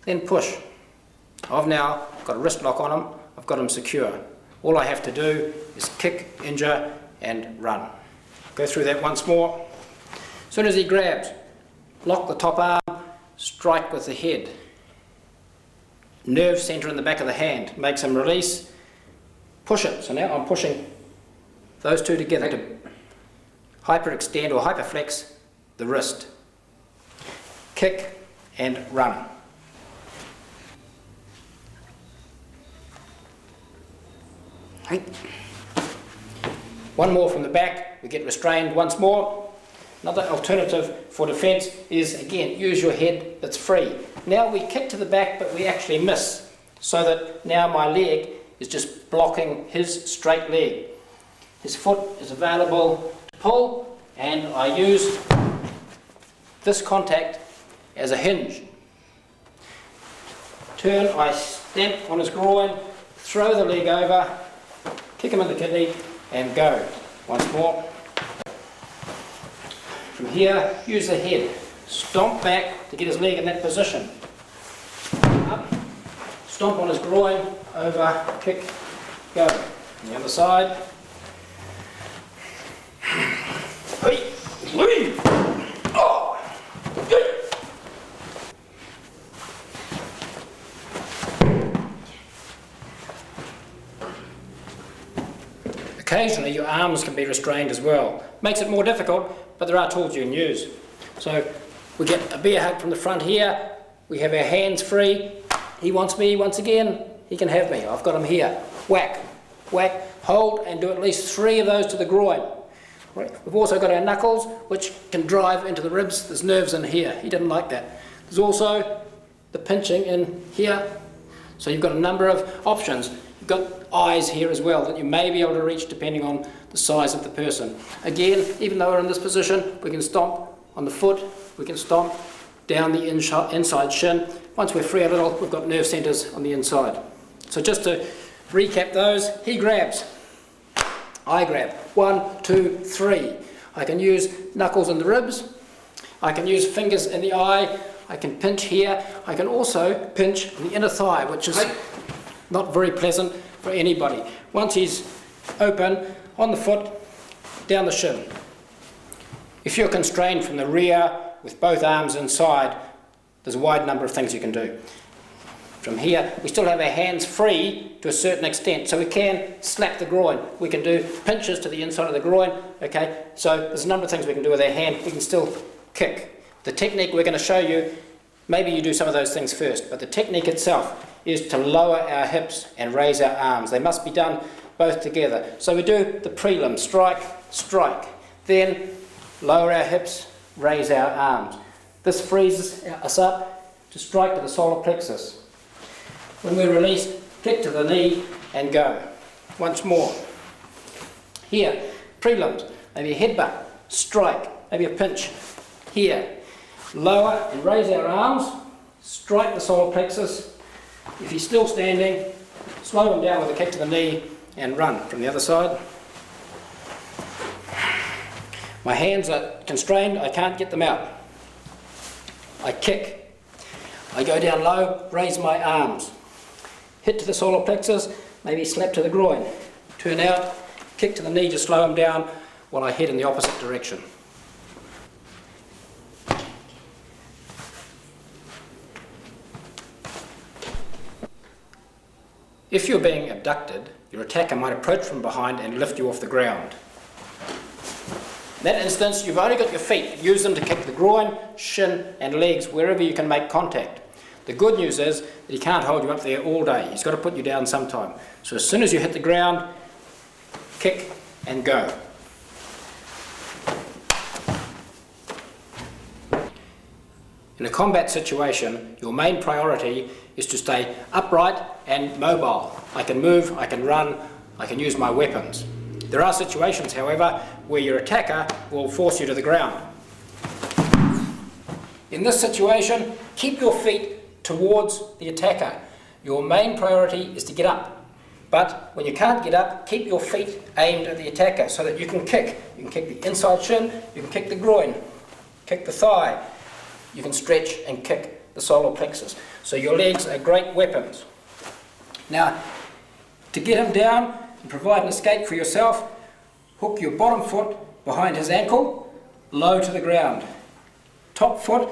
then push. I've now got a wrist lock on him, I've got him secure. All I have to do is kick, injure, and run. Go through that once more. As soon as he grabs, lock the top arm, strike with the head. Nerve centre in the back of the hand makes him release, push it. So now I'm pushing those two together to hyperextend or hyperflex the wrist. Kick and run. One more from the back, we get restrained once more. Another alternative for defence is, again, use your head that's free. Now we kick to the back, but we actually miss, so that now my leg is just blocking his straight leg. His foot is available to pull, and I use this contact as a hinge. Turn, I stamp on his groin, throw the leg over, kick him in the kidney, and go. Once more. From here, use the head. Stomp back to get his leg in that position. Up, stomp on his groin, over, kick, go. On the other side. Occasionally your arms can be restrained as well. Makes it more difficult, but there are tools you can use. So we get a bear hug from the front here, we have our hands free, he wants me once again, he can have me, I've got him here. Whack, whack, hold and do at least 3 of those to the groin. Right. We've also got our knuckles, which can drive into the ribs. There's nerves in here. He didn't like that. There's also the pinching in here. So you've got a number of options. You've got eyes here as well that you may be able to reach depending on the size of the person. Again, even though we're in this position, we can stomp on the foot, we can stomp down the inside shin. Once we're free a little, we've got nerve centres on the inside. So just to recap those, he grabs, I grab. 1, 2, 3. I can use knuckles in the ribs, I can use fingers in the eye, I can pinch here, I can also pinch the inner thigh, which is not very pleasant for anybody. Once he's open, on the foot, down the shin. If you're constrained from the rear with both arms inside, there's a wide number of things you can do. From here, we still have our hands free to a certain extent, so we can slap the groin. We can do pinches to the inside of the groin, okay? So there's a number of things we can do with our hand. We can still kick. The technique we're going to show you, maybe you do some of those things first, but the technique itself is to lower our hips and raise our arms. They must be done both together. So we do the prelim, strike, strike. Then lower our hips, raise our arms. This frees us up to strike to the solar plexus. When we release, kick to the knee and go. Once more. Here, prelims, maybe a headbutt, strike, maybe a pinch. Here, lower and raise our arms, strike the solar plexus. If he's still standing, slow him down with a kick to the knee and run from the other side. My hands are constrained, I can't get them out. I kick. I go down low, raise my arms. Hit to the solar plexus, maybe slap to the groin. Turn out, kick to the knee to slow him down while I head in the opposite direction. If you're being abducted, your attacker might approach from behind and lift you off the ground. In that instance, you've only got your feet. Use them to kick the groin, shin and legs wherever you can make contact. The good news is that he can't hold you up there all day. He's got to put you down sometime. So as soon as you hit the ground, kick and go. In a combat situation, your main priority is to stay upright and mobile. I can move, I can run, I can use my weapons. There are situations, however, where your attacker will force you to the ground. In this situation, keep your feet towards the attacker. Your main priority is to get up. But when you can't get up, keep your feet aimed at the attacker so that you can kick. You can kick the inside shin, you can kick the groin, kick the thigh. You can stretch and kick the solar plexus. So your legs are great weapons. Now, to get him down and provide an escape for yourself, hook your bottom foot behind his ankle, low to the ground. Top foot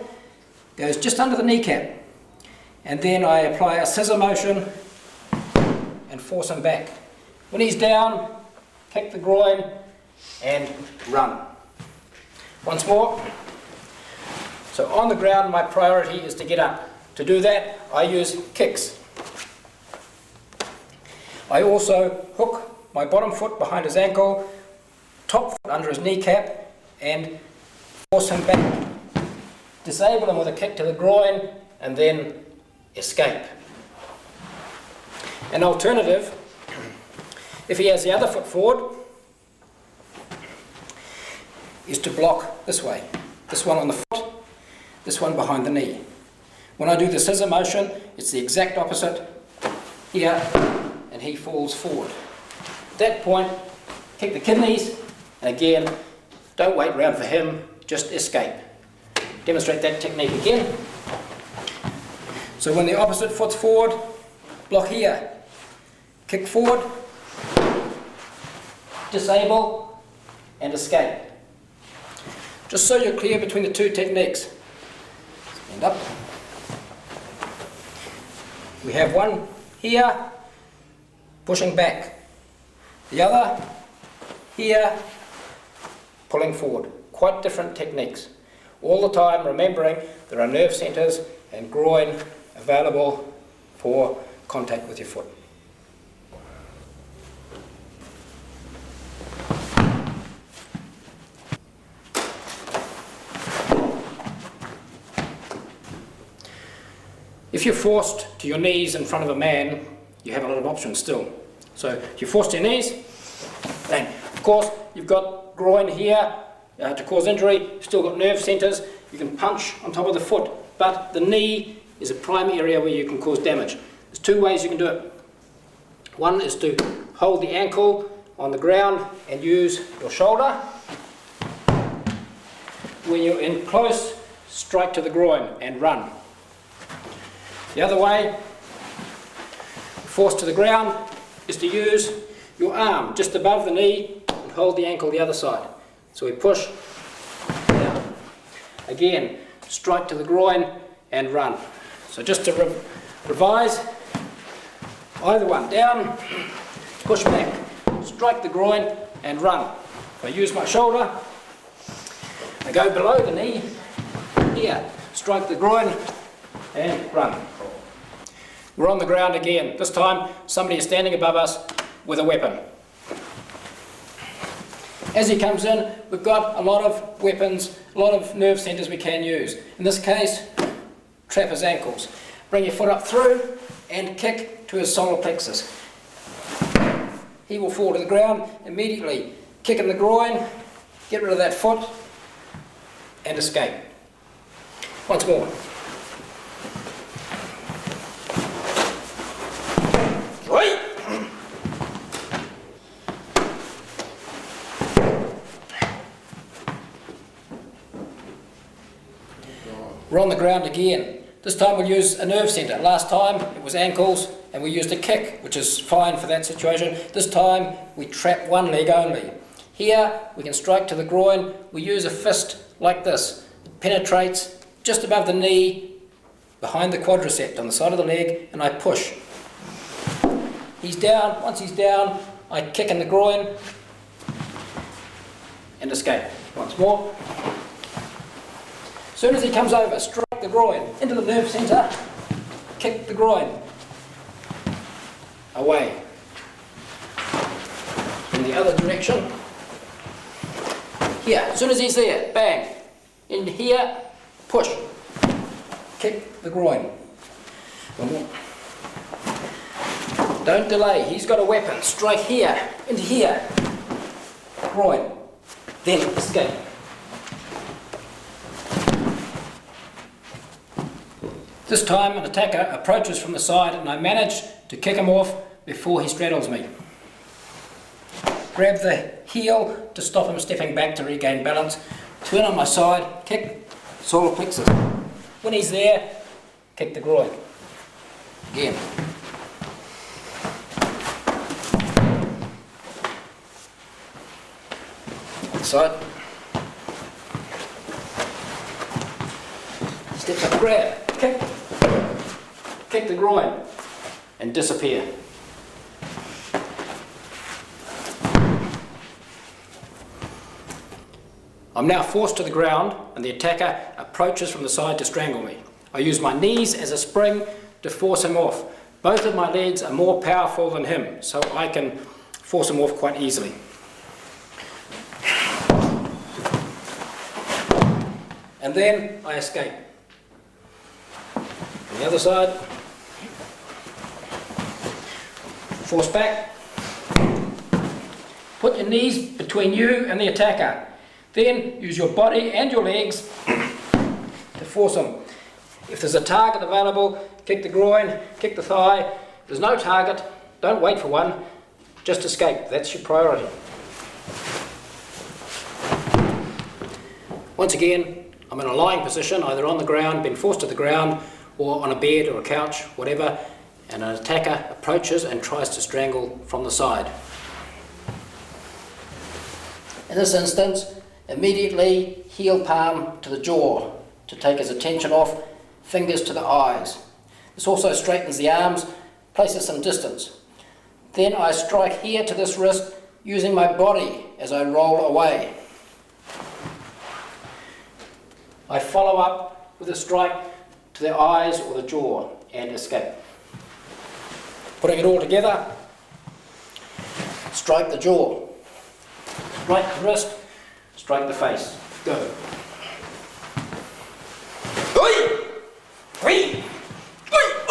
goes just under the kneecap. And then I apply a scissor motion and force him back. When he's down, kick the groin and run. Once more. So on the ground, my priority is to get up. To do that, I use kicks. I also hook my bottom foot behind his ankle, top foot under his kneecap, and force him back. Disable him with a kick to the groin, and then escape. An alternative, if he has the other foot forward, is to block this way. This one on the foot, this one behind the knee. When I do the scissor motion, it's the exact opposite here, and he falls forward. At that point, kick the kidneys, and again, don't wait around for him, just escape. Demonstrate that technique again. So when the opposite foot's forward, block here, kick forward, disable, and escape. Just so you're clear between the two techniques. Stand up. We have one here, pushing back. The other here, pulling forward. Quite different techniques. All the time remembering there are nerve centres and groin available for contact with your foot. If you're forced to your knees in front of a man, you have a lot of options still. So if you're forced to your knees, and of course you've got groin here to cause injury, you've still got nerve centres, you can punch on top of the foot, but the knee is a prime area where you can cause damage. There's two ways you can do it. One is to hold the ankle on the ground and use your shoulder. When you're in close, strike to the groin and run. The other way, forced to the ground, is to use your arm just above the knee and hold the ankle the other side. So we push down. Again, strike to the groin and run. So just to revise, either one, down, push back, strike the groin and run. If I use my shoulder, I go below the knee, here, strike the groin and run. We're on the ground again. This time somebody is standing above us with a weapon. As he comes in, we've got a lot of weapons, a lot of nerve centres we can use. In this case, trap his ankles. Bring your foot up through and kick to his solar plexus. He will fall to the ground immediately. Kick in the groin, get rid of that foot and escape. Once more. We're on the ground again. This time we'll use a nerve centre. Last time it was ankles and we used a kick, which is fine for that situation. This time we trap one leg only. Here we can strike to the groin. We use a fist like this. It penetrates just above the knee, behind the quadricep on the side of the leg, and I push. He's down. Once he's down, I kick in the groin and escape. Once more. As soon as he comes over, strike the groin into the nerve centre, kick the groin away. In the other direction. Here, as soon as he's there, bang. In here, push. Kick the groin. One more. Don't delay, he's got a weapon. Strike here, into here. Groin. Then escape. This time an attacker approaches from the side and I manage to kick him off before he straddles me. Grab the heel to stop him stepping back to regain balance. Turn on my side, kick solar plexus. When he's there, kick the groin. Again. Side. Steps up, grab, kick. Kick the groin and disappear. I'm now forced to the ground and the attacker approaches from the side to strangle me. I use my knees as a spring to force him off. Both of my legs are more powerful than him, so I can force him off quite easily. And then I escape. On the other side, force back, put your knees between you and the attacker. Then use your body and your legs to force him. If there's a target available, kick the groin, kick the thigh. If there's no target, don't wait for one, just escape. That's your priority. Once again, I'm in a lying position, either on the ground, being forced to the ground, or on a bed or a couch, whatever, and an attacker approaches and tries to strangle from the side. In this instance, immediately heel palm to the jaw to take his attention off, fingers to the eyes. This also straightens the arms, places some distance. Then I strike here to this wrist using my body as I roll away. I follow up with a strike to the eyes or the jaw and escape. Putting it all together, strike the jaw, strike the wrist, strike the face. Go. Oi! Oi! Oi!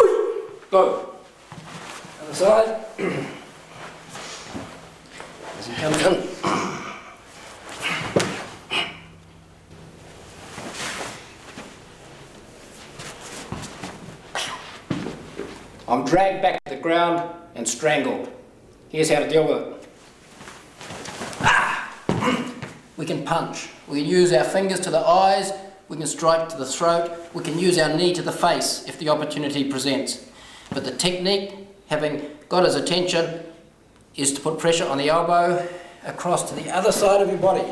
I'm dragged back to the ground and strangled. Here's how to deal with it. We can punch. We can use our fingers to the eyes. We can strike to the throat. We can use our knee to the face if the opportunity presents. But the technique, having got his attention, is to put pressure on the elbow across to the other side of your body.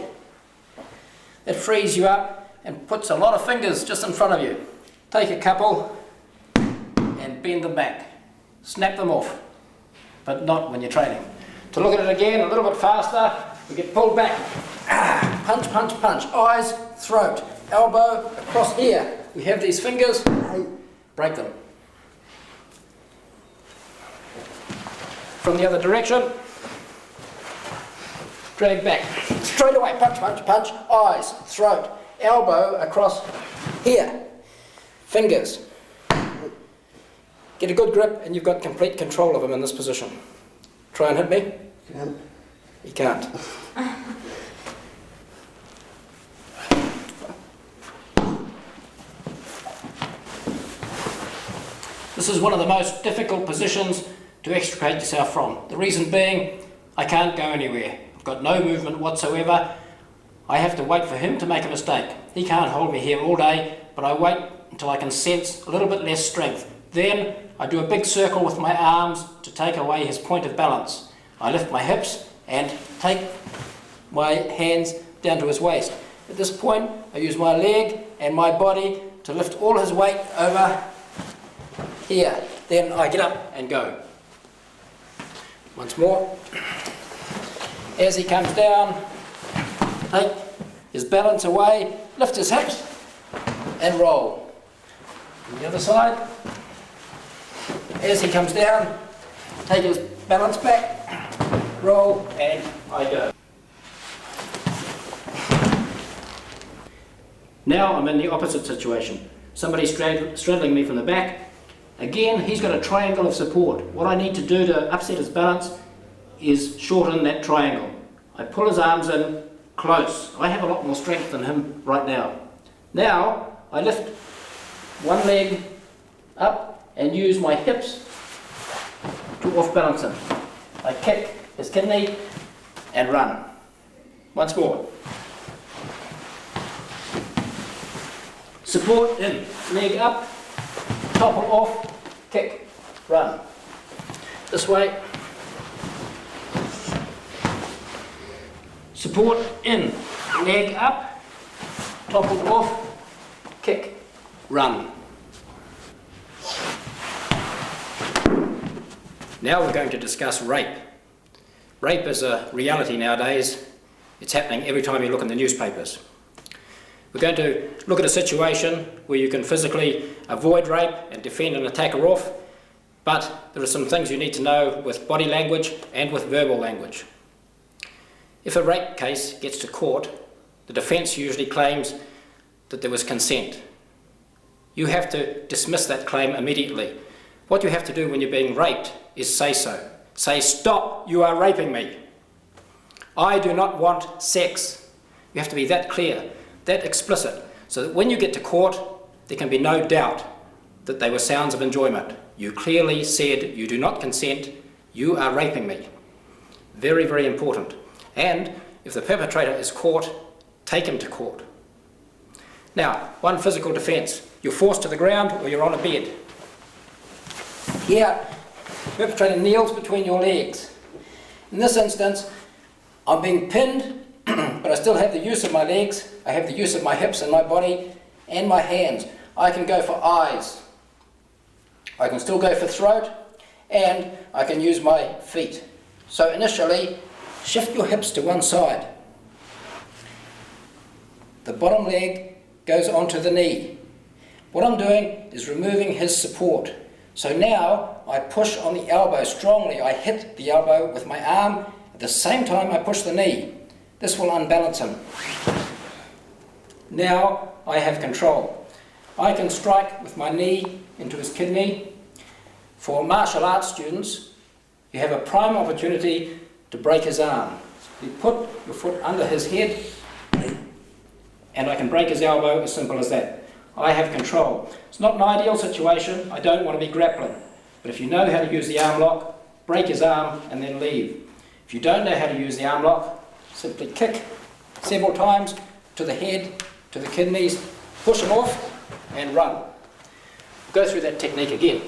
It frees you up and puts a lot of fingers just in front of you. Take a couple and bend them back. Snap them off, but not when you're training. To look at it again, a little bit faster, we get pulled back. Punch, punch, punch. Eyes, throat, elbow, across here. We have these fingers, break them. From the other direction, drag back. Straight away, punch, punch, punch. Eyes, throat, elbow, across here. Fingers. Get a good grip and you've got complete control of him in this position. Try and hit me. You can't. This is one of the most difficult positions to extricate yourself from. The reason being, I can't go anywhere. I've got no movement whatsoever. I have to wait for him to make a mistake. He can't hold me here all day, but I wait until I can sense a little bit less strength. Then I do a big circle with my arms to take away his point of balance. I lift my hips and take my hands down to his waist. At this point, I use my leg and my body to lift all his weight over here. Then I get up and go. Once more. As he comes down, take his balance away, lift his hips and roll. On the other side. As he comes down, take his balance back, roll, and I go. Now I'm in the opposite situation. Somebody's straddling me from the back. Again, he's got a triangle of support. What I need to do to upset his balance is shorten that triangle. I pull his arms in close. I have a lot more strength than him right now. Now I lift one leg up and use my hips to off-balance him. I kick his kidney and run. Once more. Support in, leg up, topple off, kick, run. This way. Support in, leg up, topple off, kick, run. Now we're going to discuss rape. Rape is a reality nowadays. It's happening every time you look in the newspapers. We're going to look at a situation where you can physically avoid rape and defend an attacker off, but there are some things you need to know with body language and with verbal language. If a rape case gets to court, the defence usually claims that there was consent. You have to dismiss that claim immediately. What you have to do when you're being raped is say so. Say, stop, you are raping me. I do not want sex. You have to be that clear, that explicit, so that when you get to court, there can be no doubt that they were sounds of enjoyment. You clearly said you do not consent, you are raping me. Very, very important. And if the perpetrator is caught, take him to court. Now, one physical defence. You're forced to the ground or you're on a bed. Here, the perpetrator kneels between your legs. In this instance, I'm being pinned, but I still have the use of my legs, I have the use of my hips and my body and my hands. I can go for eyes, I can still go for throat, and I can use my feet. So initially, shift your hips to one side. The bottom leg goes onto the knee. What I'm doing is removing his support. So now I push on the elbow strongly. I hit the elbow with my arm. At the same time I push the knee. This will unbalance him. Now I have control. I can strike with my knee into his kidney. For martial arts students, you have a prime opportunity to break his arm. You put your foot under his head and I can break his elbow, as simple as that. I have control. It's not an ideal situation. I don't want to be grappling. But if you know how to use the arm lock, break his arm and then leave. If you don't know how to use the arm lock, simply kick several times to the head, to the kidneys, push him off and run. Go through that technique again.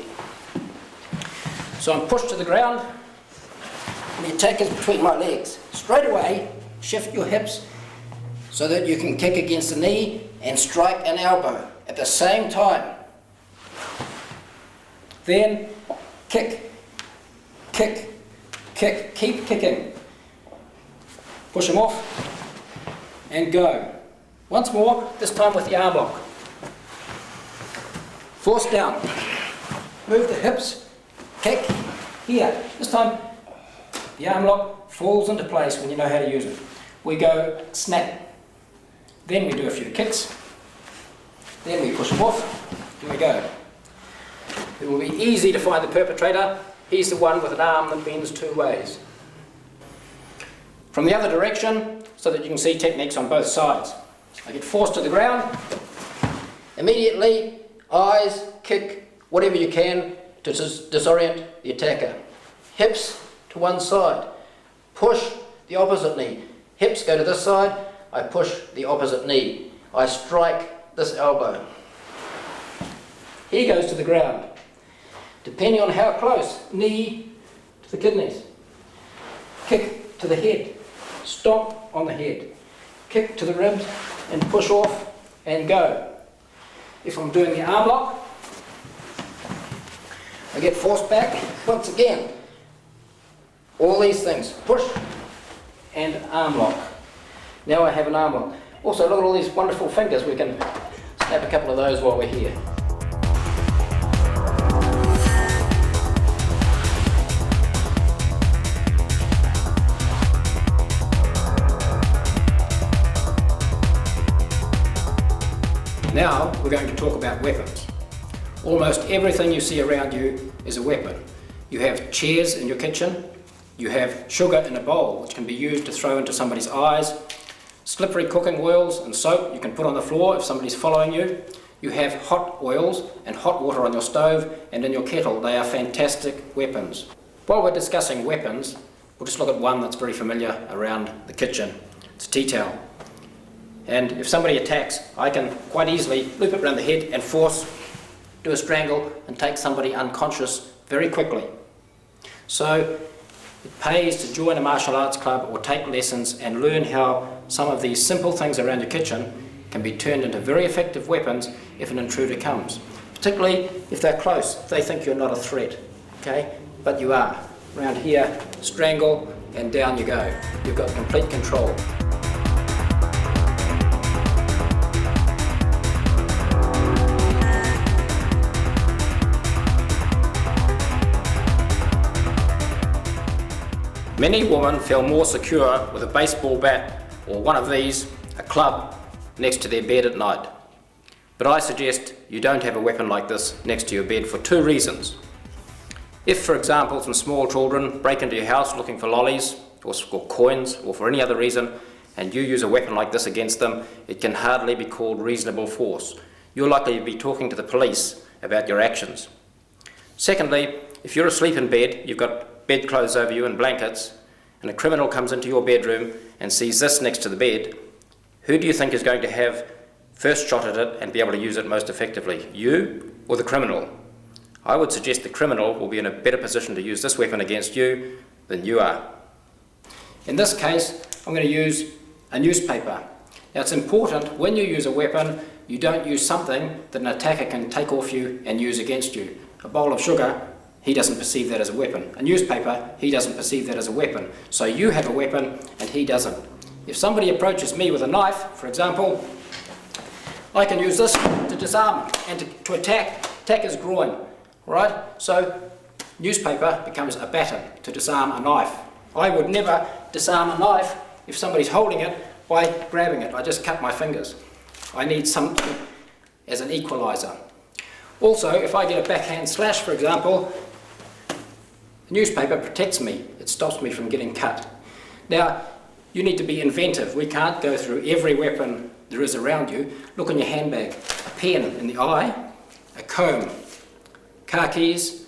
So I'm pushed to the ground, and the attack is between my legs. Straight away, shift your hips so that you can kick against the knee and strike an elbow at the same time. Then kick, kick, kick, keep kicking. Push him off and go. Once more, this time with the arm lock. Force down. Move the hips, kick, here. This time the arm lock falls into place when you know how to use it. We go snap. Then we do a few kicks. Then we push him off. Here we go. It will be easy to find the perpetrator. He's the one with an arm that bends two ways. From the other direction, so that you can see techniques on both sides. I get forced to the ground. Immediately, eyes, kick, whatever you can to disorient the attacker. Hips to one side. Push the opposite knee. Hips go to this side. I push the opposite knee. I strike this elbow. He goes to the ground. Depending on how close, knee to the kidneys. Kick to the head. Stomp on the head. Kick to the ribs and push off and go. If I'm doing the arm lock, I get forced back once again. All these things, push and arm lock. Now I have an arm lock. Also, look at all these wonderful fingers. We can snap a couple of those while we're here. Now we're going to talk about weapons. Almost everything you see around you is a weapon. You have chairs in your kitchen, you have sugar in a bowl which can be used to throw into somebody's eyes, slippery cooking oils and soap you can put on the floor if somebody's following you. You have hot oils and hot water on your stove and in your kettle. They are fantastic weapons. While we're discussing weapons, we'll just look at one that's very familiar around the kitchen. It's a tea towel. And if somebody attacks, I can quite easily loop it around the head and force, do a strangle and take somebody unconscious very quickly. So it pays to join a martial arts club or take lessons and learn how some of these simple things around your kitchen can be turned into very effective weapons if an intruder comes. Particularly if they're close, if they think you're not a threat, okay? But you are. Around here, strangle and down you go. You've got complete control. Many women feel more secure with a baseball bat or one of these, a club, next to their bed at night. But I suggest you don't have a weapon like this next to your bed for two reasons. If, for example, some small children break into your house looking for lollies or coins or for any other reason, and you use a weapon like this against them, it can hardly be called reasonable force. You're likely to be talking to the police about your actions. Secondly, if you're asleep in bed, you've got bedclothes over you and blankets, and a criminal comes into your bedroom and sees this next to the bed, who do you think is going to have first shot at it and be able to use it most effectively? You or the criminal? I would suggest the criminal will be in a better position to use this weapon against you than you are. In this case, I'm going to use a newspaper. Now it's important when you use a weapon, you don't use something that an attacker can take off you and use against you. A bowl of sugar, he doesn't perceive that as a weapon. A newspaper, he doesn't perceive that as a weapon. So you have a weapon and he doesn't. If somebody approaches me with a knife, for example, I can use this to disarm and to attack his groin. Right? So newspaper becomes a baton to disarm a knife. I would never disarm a knife if somebody's holding it by grabbing it. I just cut my fingers. I need something as an equalizer. Also, if I get a backhand slash, for example, the newspaper protects me. It stops me from getting cut. Now, you need to be inventive. We can't go through every weapon there is around you. Look in your handbag. A pen in the eye, a comb, car keys,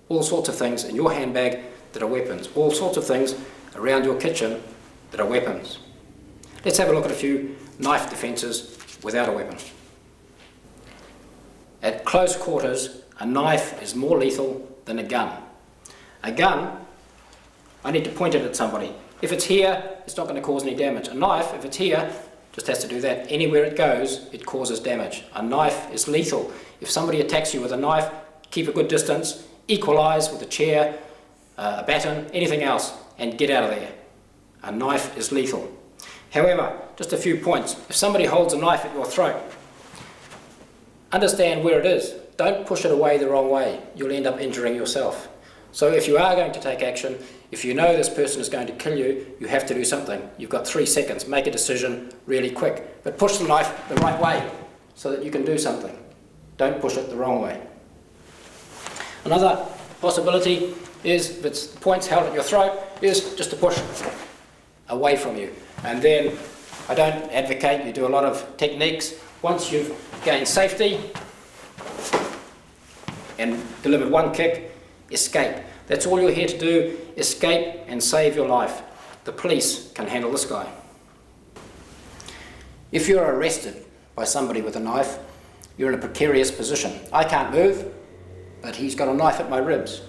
all sorts of things in your handbag that are weapons, all sorts of things around your kitchen that are weapons. Let's have a look at a few knife defences without a weapon. At close quarters, a knife is more lethal than a gun. A gun, I need to point it at somebody. If it's here, it's not going to cause any damage. A knife, if it's here, just has to do that. Anywhere it goes, it causes damage. A knife is lethal. If somebody attacks you with a knife, keep a good distance, equalise with a chair, a baton, anything else, and get out of there. A knife is lethal. However, just a few points. If somebody holds a knife at your throat, understand where it is. Don't push it away the wrong way. You'll end up injuring yourself. So if you are going to take action, if you know this person is going to kill you, you have to do something. You've got 3 seconds. Make a decision really quick. But push the knife the right way so that you can do something. Don't push it the wrong way. Another possibility is, if it's points held at your throat, is just to push away from you. And then, I don't advocate you do a lot of techniques. Once you've gained safety and delivered one kick, escape. That's all you're here to do, escape and save your life. The police can handle this guy. If you're arrested by somebody with a knife, you're in a precarious position. I can't move, but he's got a knife at my ribs.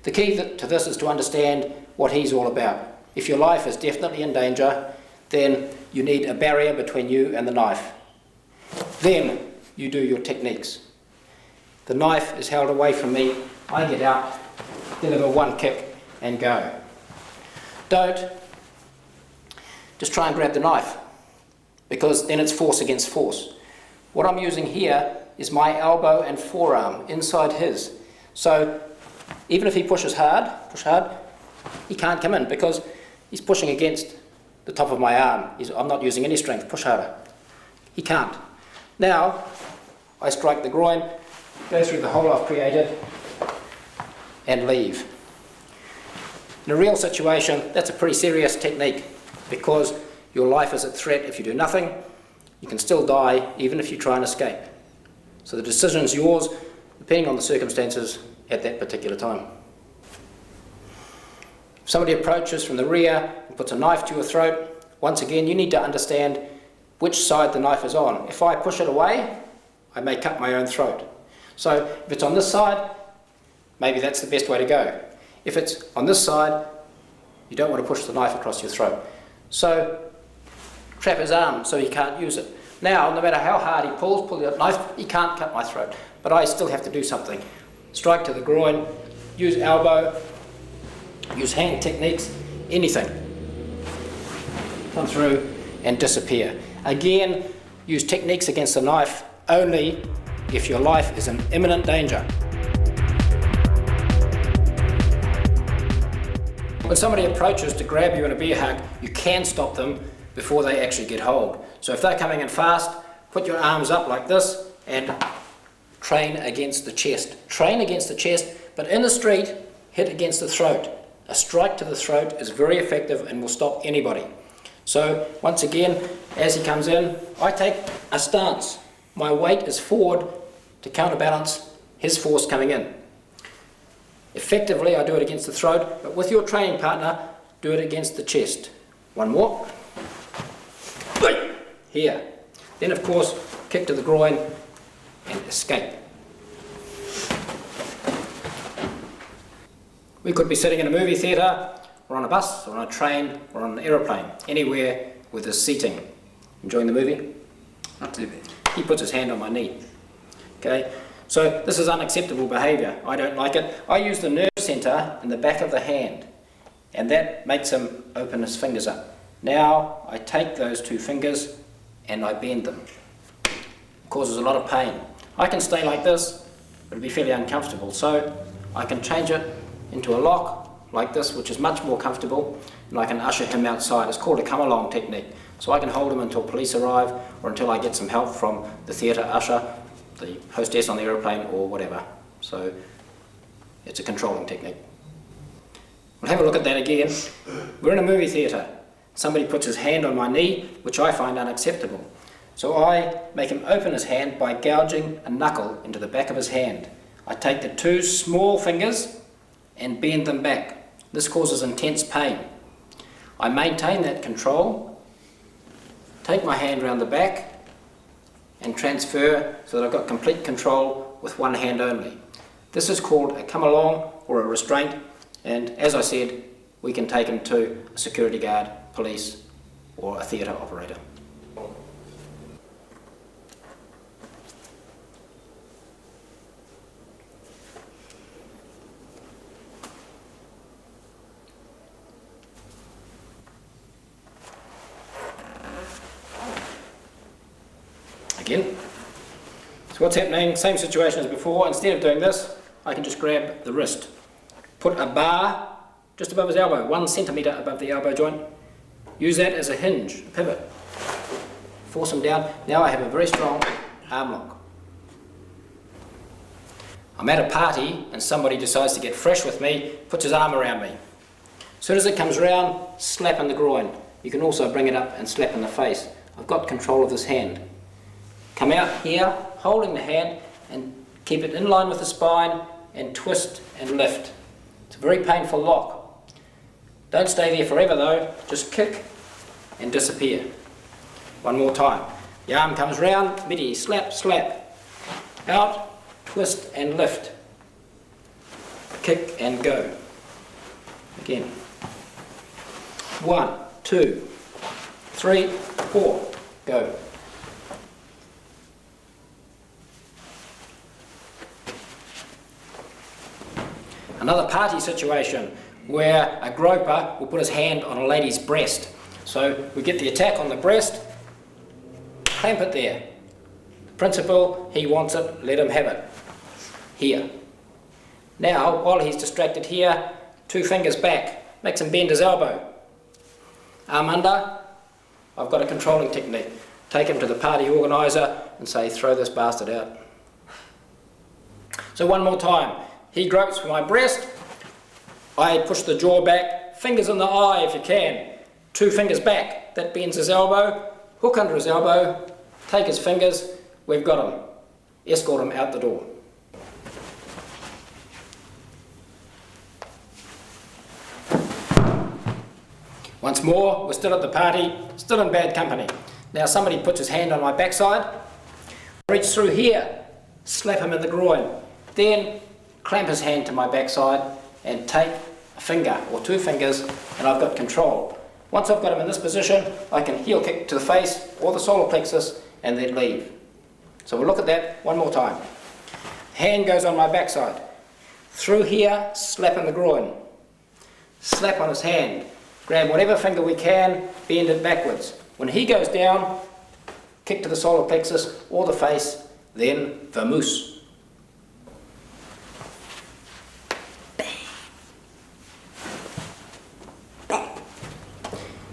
The key to this is to understand what he's all about. If your life is definitely in danger, then you need a barrier between you and the knife. Then you do your techniques. The knife is held away from me, I get out, deliver one kick and go. Don't just try and grab the knife, because then it's force against force. What I'm using here is my elbow and forearm inside his. So even if he pushes hard, he can't come in because he's pushing against the top of my arm. I'm not using any strength. Push harder. He can't. Now, I strike the groin, go through the hole I've created, and leave. In a real situation, that's a pretty serious technique because your life is at threat. If you do nothing, you can still die even if you try and escape. So the decision's yours, depending on the circumstances at that particular time. If somebody approaches from the rear and puts a knife to your throat, once again you need to understand which side the knife is on. If I push it away, I may cut my own throat. So if it's on this side, maybe that's the best way to go. If it's on this side, you don't want to push the knife across your throat. So trap his arm so he can't use it. Now, no matter how hard he pulls, pull the knife, he can't cut my throat. But I still have to do something. Strike to the groin, use elbow, use hand techniques, anything. Come through and disappear. Again, use techniques against the knife only if your life is in imminent danger. When somebody approaches to grab you in a bear hug, you can stop them before they actually get hold. So if they're coming in fast, put your arms up like this and train against the chest. Train against the chest, but in the street, hit against the throat. A strike to the throat is very effective and will stop anybody. So once again, as he comes in, I take a stance. My weight is forward to counterbalance his force coming in. Effectively, I do it against the throat, but with your training partner, do it against the chest. One more. Here. Then, of course, kick to the groin and escape. We could be sitting in a movie theatre, or on a bus, or on a train, or on an aeroplane, anywhere with this seating. Enjoying the movie? Not too bad. He puts his hand on my knee. Okay? So this is unacceptable behaviour. I don't like it. I use the nerve centre in the back of the hand, and that makes him open his fingers up. Now I take those 2 fingers and I bend them. It causes a lot of pain. I can stay like this, but it'll be fairly uncomfortable. So I can change it into a lock like this, which is much more comfortable, and I can usher him outside. It's called a come along technique. So I can hold him until police arrive or until I get some help from the theatre usher, the hostess on the aeroplane, or whatever. So it's a controlling technique. We'll have a look at that again. We're in a movie theatre. Somebody puts his hand on my knee, which I find unacceptable. So I make him open his hand by gouging a knuckle into the back of his hand. I take the two small fingers and bend them back. This causes intense pain. I maintain that control, take my hand around the back and transfer so that I've got complete control with one hand only. This is called a come along or a restraint, and as I said, we can take him to a security guard, police or a theatre operator. Again. So what's happening? Same situation as before. Instead of doing this, I can just grab the wrist. Put a bar just above his elbow, 1 centimetre above the elbow joint. Use that as a hinge, a pivot. Force him down. Now I have a very strong arm lock. I'm at a party and somebody decides to get fresh with me, puts his arm around me. As soon as it comes round, slap in the groin. You can also bring it up and slap in the face. I've got control of this hand. Come out here, holding the hand, and keep it in line with the spine, and twist and lift. It's a very painful lock. Don't stay there forever though, just kick and disappear. One more time. The arm comes round, midi, slap, slap. Out, twist and lift. Kick and go. Again. 1, 2, 3, 4, go. Another party situation where a groper will put his hand on a lady's breast. So we get the attack on the breast, clamp it there. The principle, he wants it, let him have it. Here. Now, while he's distracted here, 2 fingers back, makes him bend his elbow. Arm under, I've got a controlling technique. Take him to the party organiser and say, throw this bastard out. So one more time. He gropes for my breast, I push the jaw back, fingers in the eye if you can, 2 fingers back, that bends his elbow, hook under his elbow, take his fingers, we've got him. Escort him out the door. Once more, we're still at the party, still in bad company. Now somebody puts his hand on my backside, reach through here, slap him in the groin, then clamp his hand to my backside and take a finger or 2 fingers, and I've got control. Once I've got him in this position, I can heel kick to the face or the solar plexus and then leave. So we'll look at that one more time. Hand goes on my backside. Through here, slap in the groin. Slap on his hand. Grab whatever finger we can, bend it backwards. When he goes down, kick to the solar plexus or the face, then vamoose.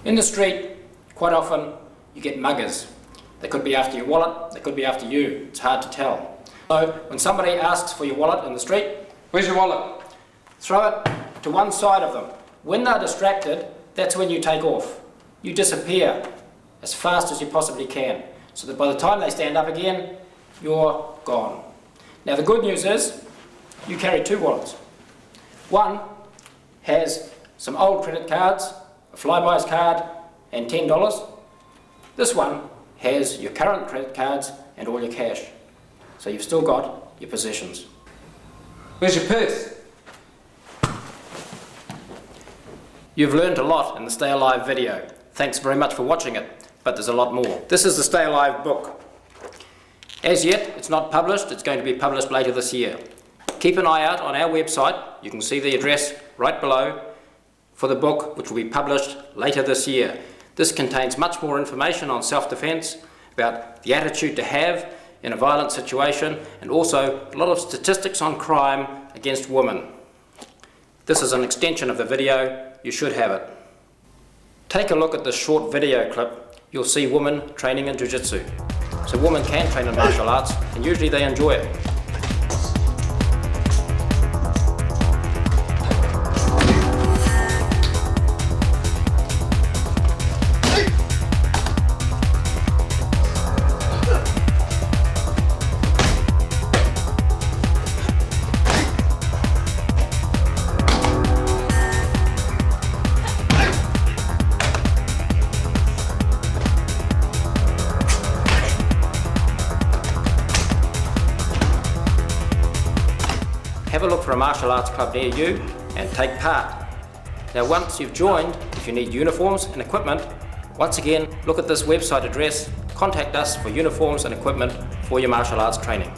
In the street, quite often, you get muggers. They could be after your wallet, they could be after you. It's hard to tell. So, when somebody asks for your wallet in the street, Where's your wallet? throw it to one side of them. When they're distracted, that's when you take off. You disappear as fast as you possibly can, so that by the time they stand up again, you're gone. Now the good news is, you carry 2 wallets. One has some old credit cards, a Flybuys card and $10. This one has your current credit cards and all your cash. So you've still got your possessions. Where's your purse? You've learned a lot in the Stay Alive video. Thanks very much for watching it, but there's a lot more. This is the Stay Alive book. As yet, it's not published. It's going to be published later this year. Keep an eye out on our website. You can see the address right below for the book, which will be published later this year. This contains much more information on self-defense, about the attitude to have in a violent situation, and also a lot of statistics on crime against women. This is an extension of the video. You should have it. Take a look at this short video clip. You'll see women training in jiu-jitsu. So women can train in martial arts, and usually they enjoy it. have a look for a martial arts club near you and take part. Now once you've joined, if you need uniforms and equipment, once again look at this website address, contact us for uniforms and equipment for your martial arts training.